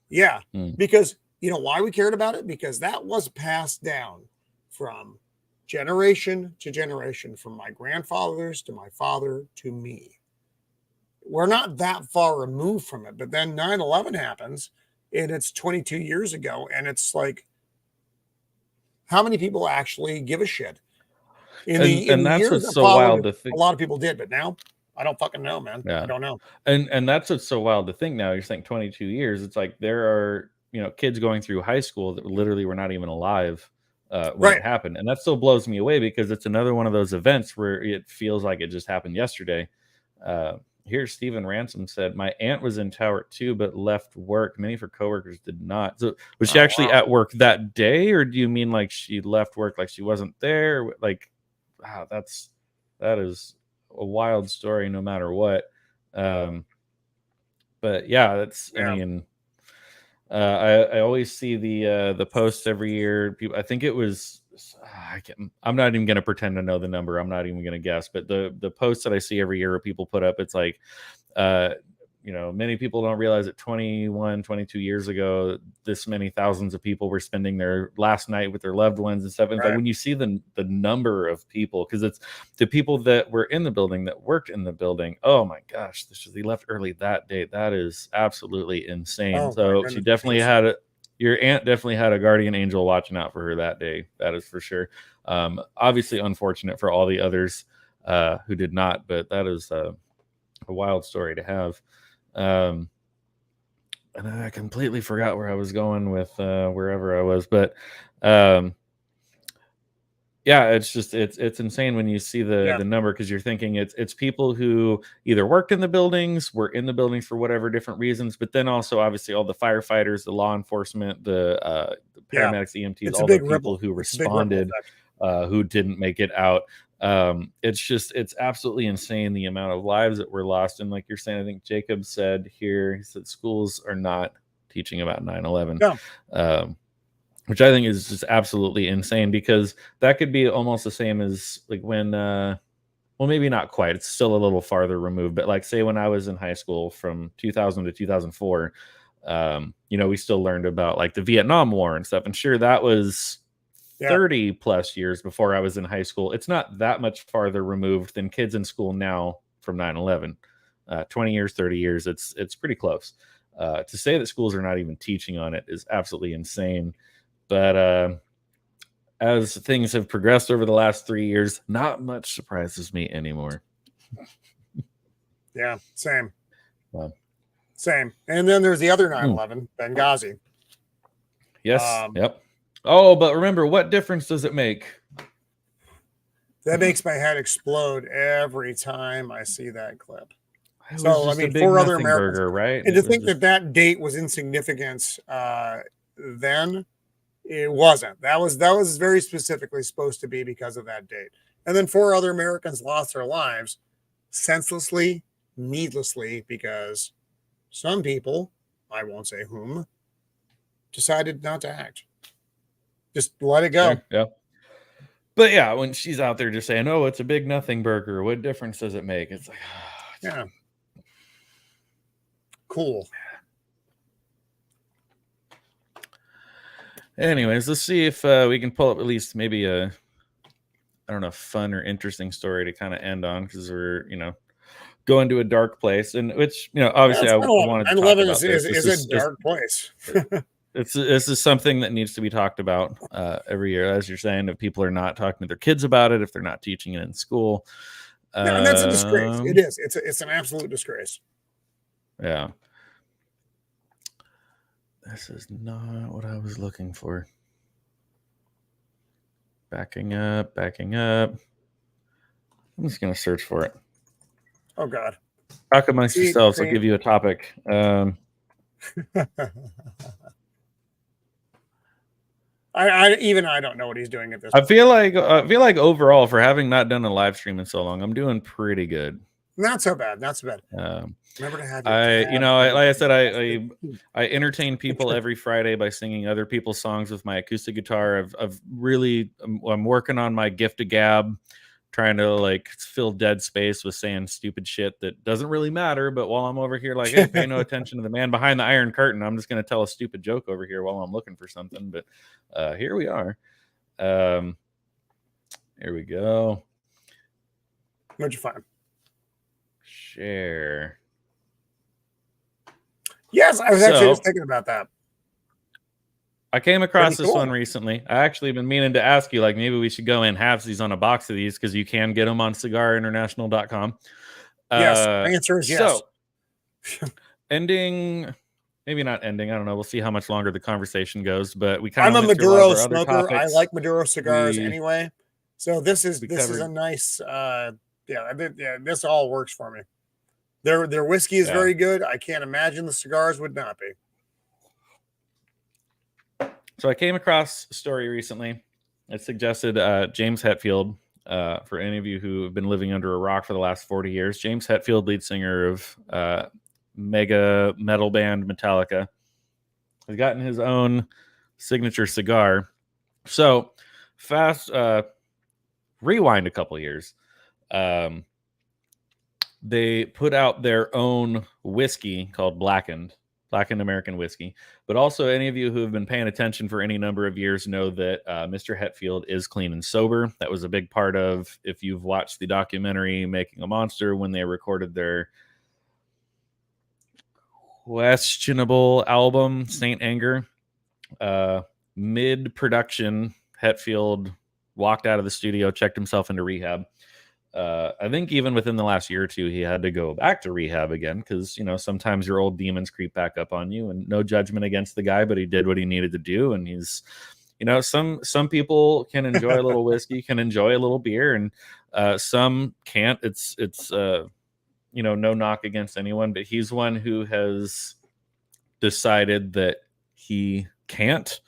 Yeah, because you know why we cared about it? Because that was passed down from generation to generation, from my grandfathers to my father to me. We're not that far removed from it, but then 9/11 happens, and it's 22 years ago, and it's like, how many people actually give a shit? In the that's years what's that so followed, wild to think. a lot of people did, but now I don't fucking know, man. Yeah. I don't know. And that's what's so wild to think now. You're saying 22 years. It's like there are, kids going through high school that literally were not even alive when Right. it happened. And that still blows me away because it's another one of those events where it feels like it just happened yesterday. Here, Stephen Ransom said, my aunt was in Tower 2, but left work. Many of her coworkers did not. So was she actually at work that day? Or do you mean like she left work, like she wasn't there? Like, wow, that is a wild story no matter what. But yeah, I mean, I always see the posts every year. People, I think it was, I'm not even going to pretend to know the number. I'm not even going to guess, but the posts that I see every year where people put up, it's like, many people don't realize that 21, 22 years ago, this many thousands of people were spending their last night with their loved ones and stuff. And like when you see the number of people, because it's the people that were in the building, that worked in the building. Oh my gosh, they left early that day. That is absolutely insane. So she definitely your aunt definitely had a guardian angel watching out for her that day. That is for sure. Obviously unfortunate for all the others who did not, but that is a wild story to have. And I completely forgot where I was going with wherever I was, but yeah, it's just it's insane when you see the number, because you're thinking it's people who either worked in the buildings, were in the buildings for whatever different reasons, but then also obviously all the firefighters, the law enforcement, the paramedics, EMTs, all the people who responded, who didn't make it out. It's absolutely insane the amount of lives that were lost. And like you're saying, I think Jacob said here, he said schools are not teaching about 9/11. Which I think is just absolutely insane, because that could be almost the same as like when, well, maybe not quite. It's still a little farther removed, but like say when I was in high school from 2000 to 2004, we still learned about like the Vietnam War and stuff. And sure, that was 30 plus years before I was in high school. It's not that much farther removed than kids in school now from 9/11. 20 years, 30 years. It's pretty close. To say that schools are not even teaching on it is absolutely insane. But as things have progressed over the last 3 years, not much surprises me anymore. Yeah, same. Wow. Same. And then there's the other 9/11, Benghazi. Yes. Yep. Oh, but remember, what difference does it make? That makes my head explode every time I see that clip. It So, was just I mean, a big 4 other nothing Americans, burger, right? and to think that date was insignificant then, it wasn't. That was very specifically supposed to be because of that date. And then 4 other Americans lost their lives senselessly, needlessly, because some people, I won't say whom, decided not to act. Just let it go. Sure, yeah. But yeah, when she's out there just saying, "Oh, it's a big nothing burger. What difference does it make?" It's like, yeah, cool. Anyways, let's see if we can pull up at least maybe a, I don't know, fun or interesting story to kind of end on, because we're, going to a dark place, and which, obviously I wanted to talk about this. Is a dark place. This is something that needs to be talked about every year, as you're saying. If people are not talking to their kids about it, if they're not teaching it in school, And that's a disgrace. It is. It's an absolute disgrace. Yeah. This is not what I was looking for. Backing up. I'm just going to search for it. Oh, God. Talk amongst yourselves. I'll give you a topic. I don't know what he's doing at this point. I feel like overall, for having not done a live stream in so long, I'm doing pretty good. Not so bad. Remember to have like I said, I entertain people every Friday by singing other people's songs with my acoustic guitar. I'm working on my gift of gab, trying to like fill dead space with saying stupid shit that doesn't really matter. But while I'm over here, like, hey, pay no attention to the man behind the iron curtain, I'm just going to tell a stupid joke over here while I'm looking for something. But here we are. Here we go. What'd you find? Share. Yes, I was actually just thinking about that. I came across this one recently. I actually been meaning to ask you, like, maybe we should go in halvesies on a box of these, because you can get them on cigarinternational.com. Yes, the answer is yes. So, maybe not ending. I don't know. We'll see how much longer the conversation goes. But we kind of. I'm a Maduro smoker. I like Maduro cigars anyway. So this is a nice. This all works for me. Their whiskey is very good. I can't imagine the cigars would not be. So I came across a story recently. It suggested James Hetfield, for any of you who have been living under a rock for the last 40 years. James Hetfield, lead singer of mega metal band Metallica, has gotten his own signature cigar. So rewind a couple years. They put out their own whiskey called Blackened American whiskey. But also, any of you who have been paying attention for any number of years know that Mr. Hetfield is clean and sober. That was a big part of, if you've watched the documentary Making a Monster, when they recorded their questionable album, Saint Anger. Mid-production, Hetfield walked out of the studio, checked himself into rehab. I think even within the last year or two, he had to go back to rehab again, because, sometimes your old demons creep back up on you, and no judgment against the guy, but he did what he needed to do. And he's, some people can enjoy a little whiskey, can enjoy a little beer, and some can't. It's no knock against anyone, but he's one who has decided that he can't.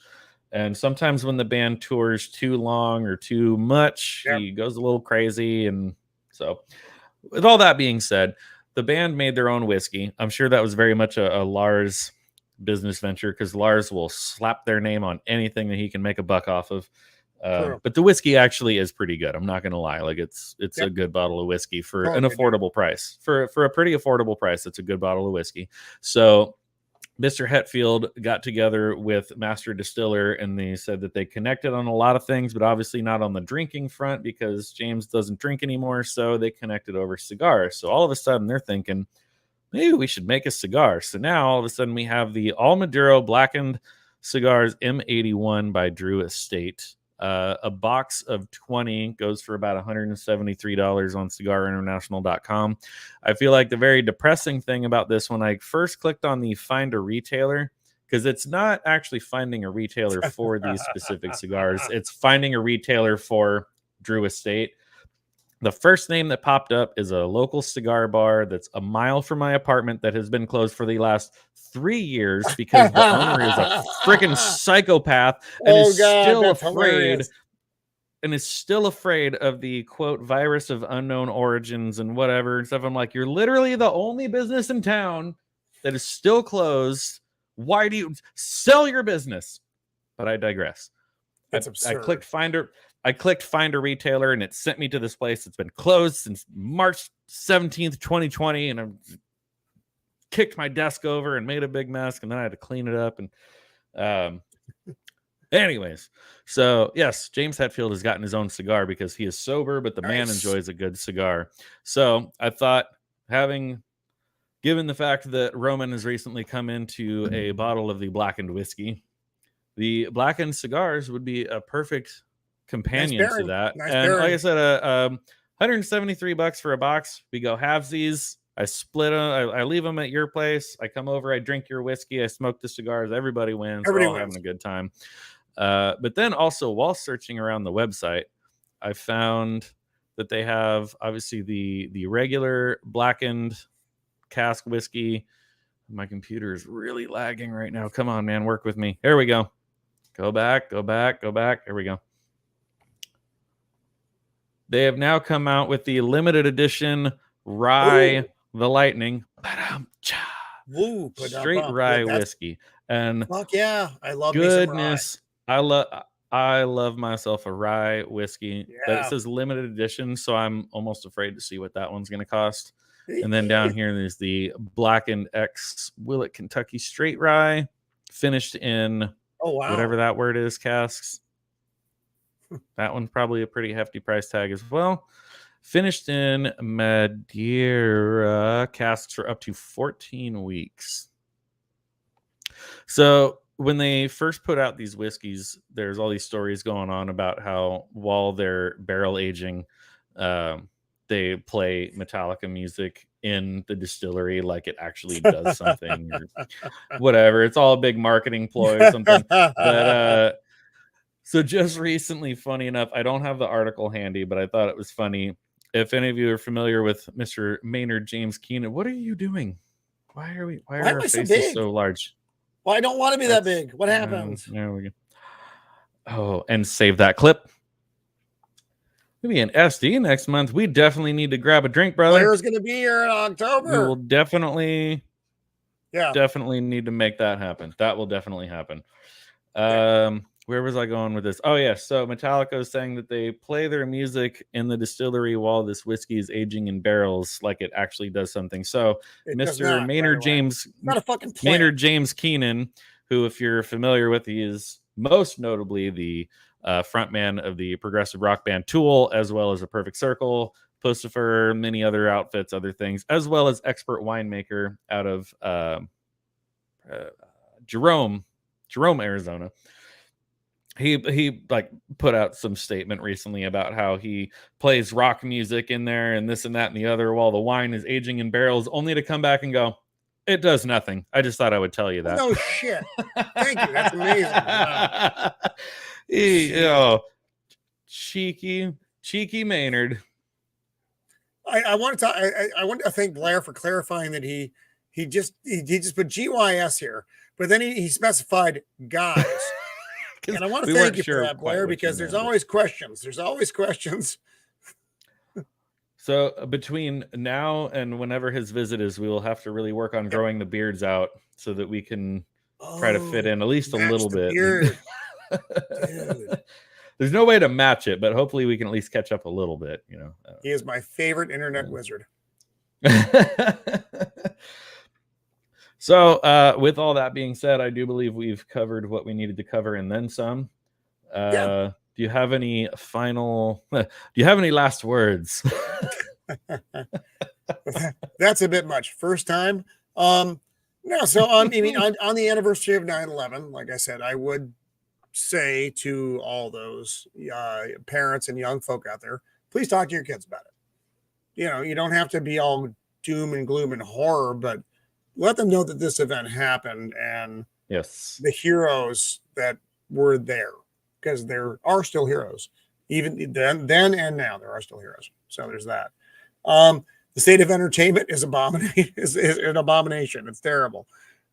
And sometimes when the band tours too long or too much, he goes a little crazy. And so, with all that being said, the band made their own whiskey. I'm sure that was very much a Lars business venture, because Lars will slap their name on anything that he can make a buck off of. But the whiskey actually is pretty good. I'm not going to lie. Like, it's a good bottle of whiskey for an affordable price. For a pretty affordable price, it's a good bottle of whiskey. So Mr. Hetfield got together with Master Distiller, and they said that they connected on a lot of things, but obviously not on the drinking front, because James doesn't drink anymore. So they connected over cigars. So all of a sudden they're thinking, maybe we should make a cigar. So now all of a sudden we have the All Maduro Blackened Cigars M81 by Drew Estate. A box of 20 goes for about $173 on cigarinternational.com. I feel like the very depressing thing about this, when I first clicked on the find a retailer, because it's not actually finding a retailer for these specific cigars, it's finding a retailer for Drew Estate. The first name that popped up is a local cigar bar that's a mile from my apartment that has been closed for the last 3 years because the owner is a freaking psychopath and is still afraid of the quote virus of unknown origins and whatever and stuff. I'm like, you're literally the only business in town that is still closed. Why do you sell your business? But I digress. That's absurd. I clicked find a retailer and it sent me to this place. It's been closed since March 17th, 2020. And I kicked my desk over and made a big mess. And then I had to clean it up. And anyways, so yes, James Hetfield has gotten his own cigar because he is sober, but the man enjoys a good cigar. So I thought, given the fact that Roman has recently come into a bottle of the blackened whiskey, the blackened cigars would be a perfect companion to that. And like I said, $173 for a box. We go halvesies. I split them. I leave them at your place. I come over. I drink your whiskey. I smoke the cigars. Everybody wins. We're all having a good time. But then also, while searching around the website, I found that they have obviously the regular blackened cask whiskey. My computer is really lagging right now. Come on, man. Work with me. There we go. Go back. There we go. They have now come out with the limited edition rye, the lightning, straight rye whiskey. And fuck yeah, I love goodness, I love myself a rye whiskey. That says limited edition, so I'm almost afraid to see what that one's going to cost. And then down here, there's the Blackened X Willet Kentucky straight rye, finished in whatever that word is, casks. That one's probably a pretty hefty price tag as well. Finished in Madeira, casks for up to 14 weeks. So when they first put out these whiskeys, there's all these stories going on about how while they're barrel aging, they play Metallica music in the distillery like it actually does something or whatever. It's all a big marketing ploy or something. But so just recently, funny enough, I don't have the article handy, but I thought it was funny. If any of you are familiar with Mr. Maynard James Keenan, what are you doing? Why are our faces so large? Well, I don't want to be that big. What happened? There we go. Oh, and save that clip. Maybe an SD next month. We definitely need to grab a drink, brother. Blair's going to be here in October. We will definitely need to make that happen. That will definitely happen. Where was I going with this? Oh, yeah. So Metallica is saying that they play their music in the distillery while this whiskey is aging in barrels like it actually does something. So Mr. Maynard James, not a fucking Maynard James Keenan, who, if you're familiar with, he is most notably the frontman of the progressive rock band Tool, as well as A Perfect Circle, Pussifer, many other outfits, other things, as well as expert winemaker out of Jerome, Arizona. He like put out some statement recently about how he plays rock music in there and this and that and the other while the wine is aging in barrels, only to come back and go, it does nothing. I just thought I would tell you that. No shit. Thank you. That's amazing. Wow. Cheeky Maynard. I want to thank Blair for clarifying that he just put GYS here, but then he specified guys. And I want to thank you for that, Blair, because there's always questions. There's always questions. So between now and whenever his visit is, we will have to really work on growing the beards out so that we can try to fit in at least a little bit. Dude. There's no way to match it, but hopefully we can at least catch up a little bit. You know, he is my favorite internet wizard. So, with all that being said, I do believe we've covered what we needed to cover and then some. Do you have any last words? That's a bit much. First time. No, so on the anniversary of 9/11, like I said, I would say to all those parents and young folk out there, please talk to your kids about it. You don't have to be all doom and gloom and horror, but let them know that this event happened and yes, the heroes that were there, because there are still heroes. Even then and now, there are still heroes. So there's that. The state of entertainment is an abomination. It's terrible.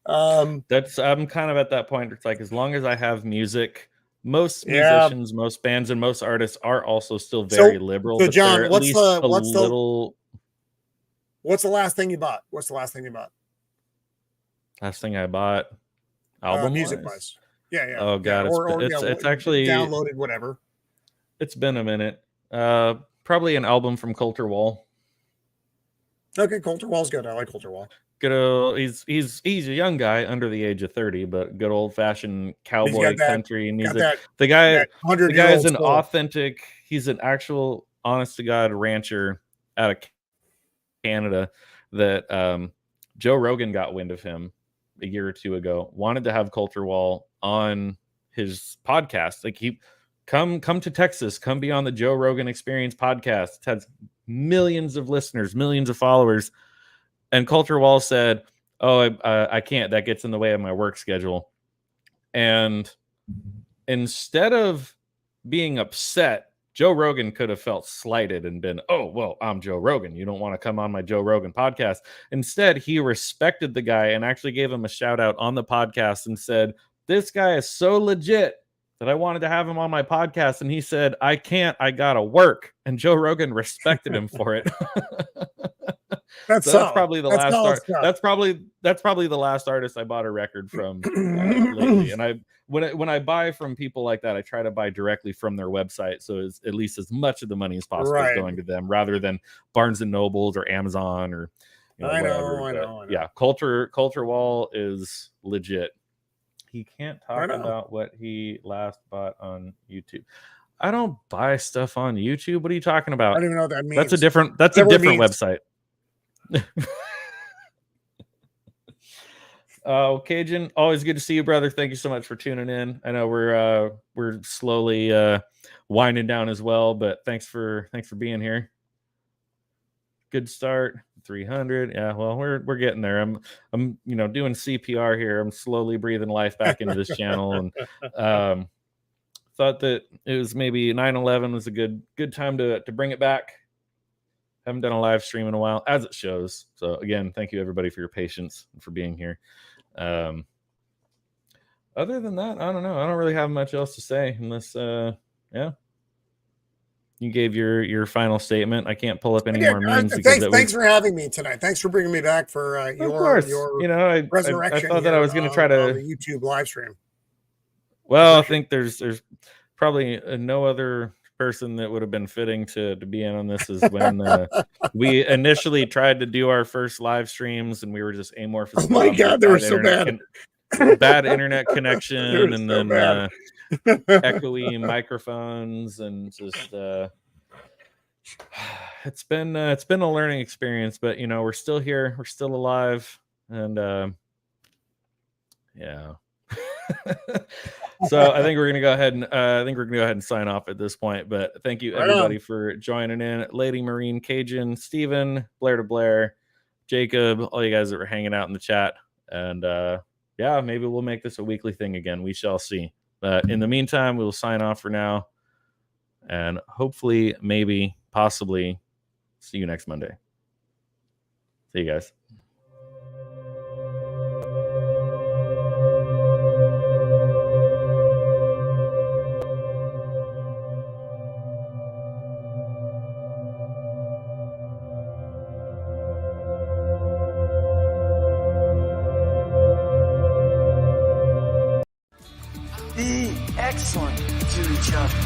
I'm kind of at that point. It's like, as long as I have music, most musicians, most bands, and most artists are also still very liberal. So John, what's the last thing you bought? What's the last thing you bought? Last thing I bought, album music wise. Yeah. Oh god, it's actually downloaded, whatever. It's been a minute. Probably an album from Coulter Wall. Okay, Coulter Wall's good. I like Coulter Wall. Good old, he's a young guy under the age of 30, but good old fashioned cowboy country music. The guy is an authentic. He's an actual, honest to God rancher out of Canada that Joe Rogan got wind of him a year or two ago. Wanted to have Coulter Wall on his podcast. Like, he come to Texas, come be on the Joe Rogan Experience podcast. It has millions of listeners, millions of followers. And Coulter Wall said, "Oh, I can't. That gets in the way of my work schedule." And instead of being upset, Joe Rogan could have felt slighted and been, "Oh, well, I'm Joe Rogan. You don't want to come on my Joe Rogan podcast." Instead, he respected the guy and actually gave him a shout out on the podcast and said, "This guy is so legit that I wanted to have him on my podcast." And he said, "I can't. I gotta work." And Joe Rogan respected him for it. That's probably the last. That's probably the last artist I bought a record from lately. And when I buy from people like that, I try to buy directly from their website, so at least as much of the money as possible is going to them, rather than Barnes and Nobles or Amazon or whatever. I know. Yeah, Coulter Wall is legit. He can't talk about what he last bought on YouTube. I don't buy stuff on YouTube. What are you talking about? I don't even know what that means. That's a different website. Cajun, always good to see you, brother. Thank you so much for tuning in. I know we're slowly winding down as well, but thanks for being here. Good start. 300. Yeah, well, we're getting there. I'm doing CPR here. I'm slowly breathing life back into this channel, and thought that it was maybe 9/11 was a good time to bring it back. Haven't done a live stream in a while, as it shows. So again, thank you everybody for your patience and for being here. Other than that, I don't know. I don't really have much else to say unless you gave your final statement. I can't pull up any more memes. Thanks for having me tonight. Thanks for bringing me back for your resurrection. I thought that I was going to try to the YouTube live stream. Well, I think there's probably no other person that would have been fitting to be in on this is when we initially tried to do our first live streams and we were just amorphous. Oh my God, they were so bad. Bad internet connection and then echoey microphones and just it's been a learning experience, but we're still here, we're still alive, and yeah. So I think we're gonna go ahead and sign off at this point. But thank you everybody for joining in. Lady Marine, Cajun, Steven, Blair to Blair, Jacob, all you guys that were hanging out in the chat. And maybe we'll make this a weekly thing again. We shall see. But in the meantime, we'll sign off for now. And hopefully, maybe, possibly, see you next Monday. See you guys. Be excellent to each other.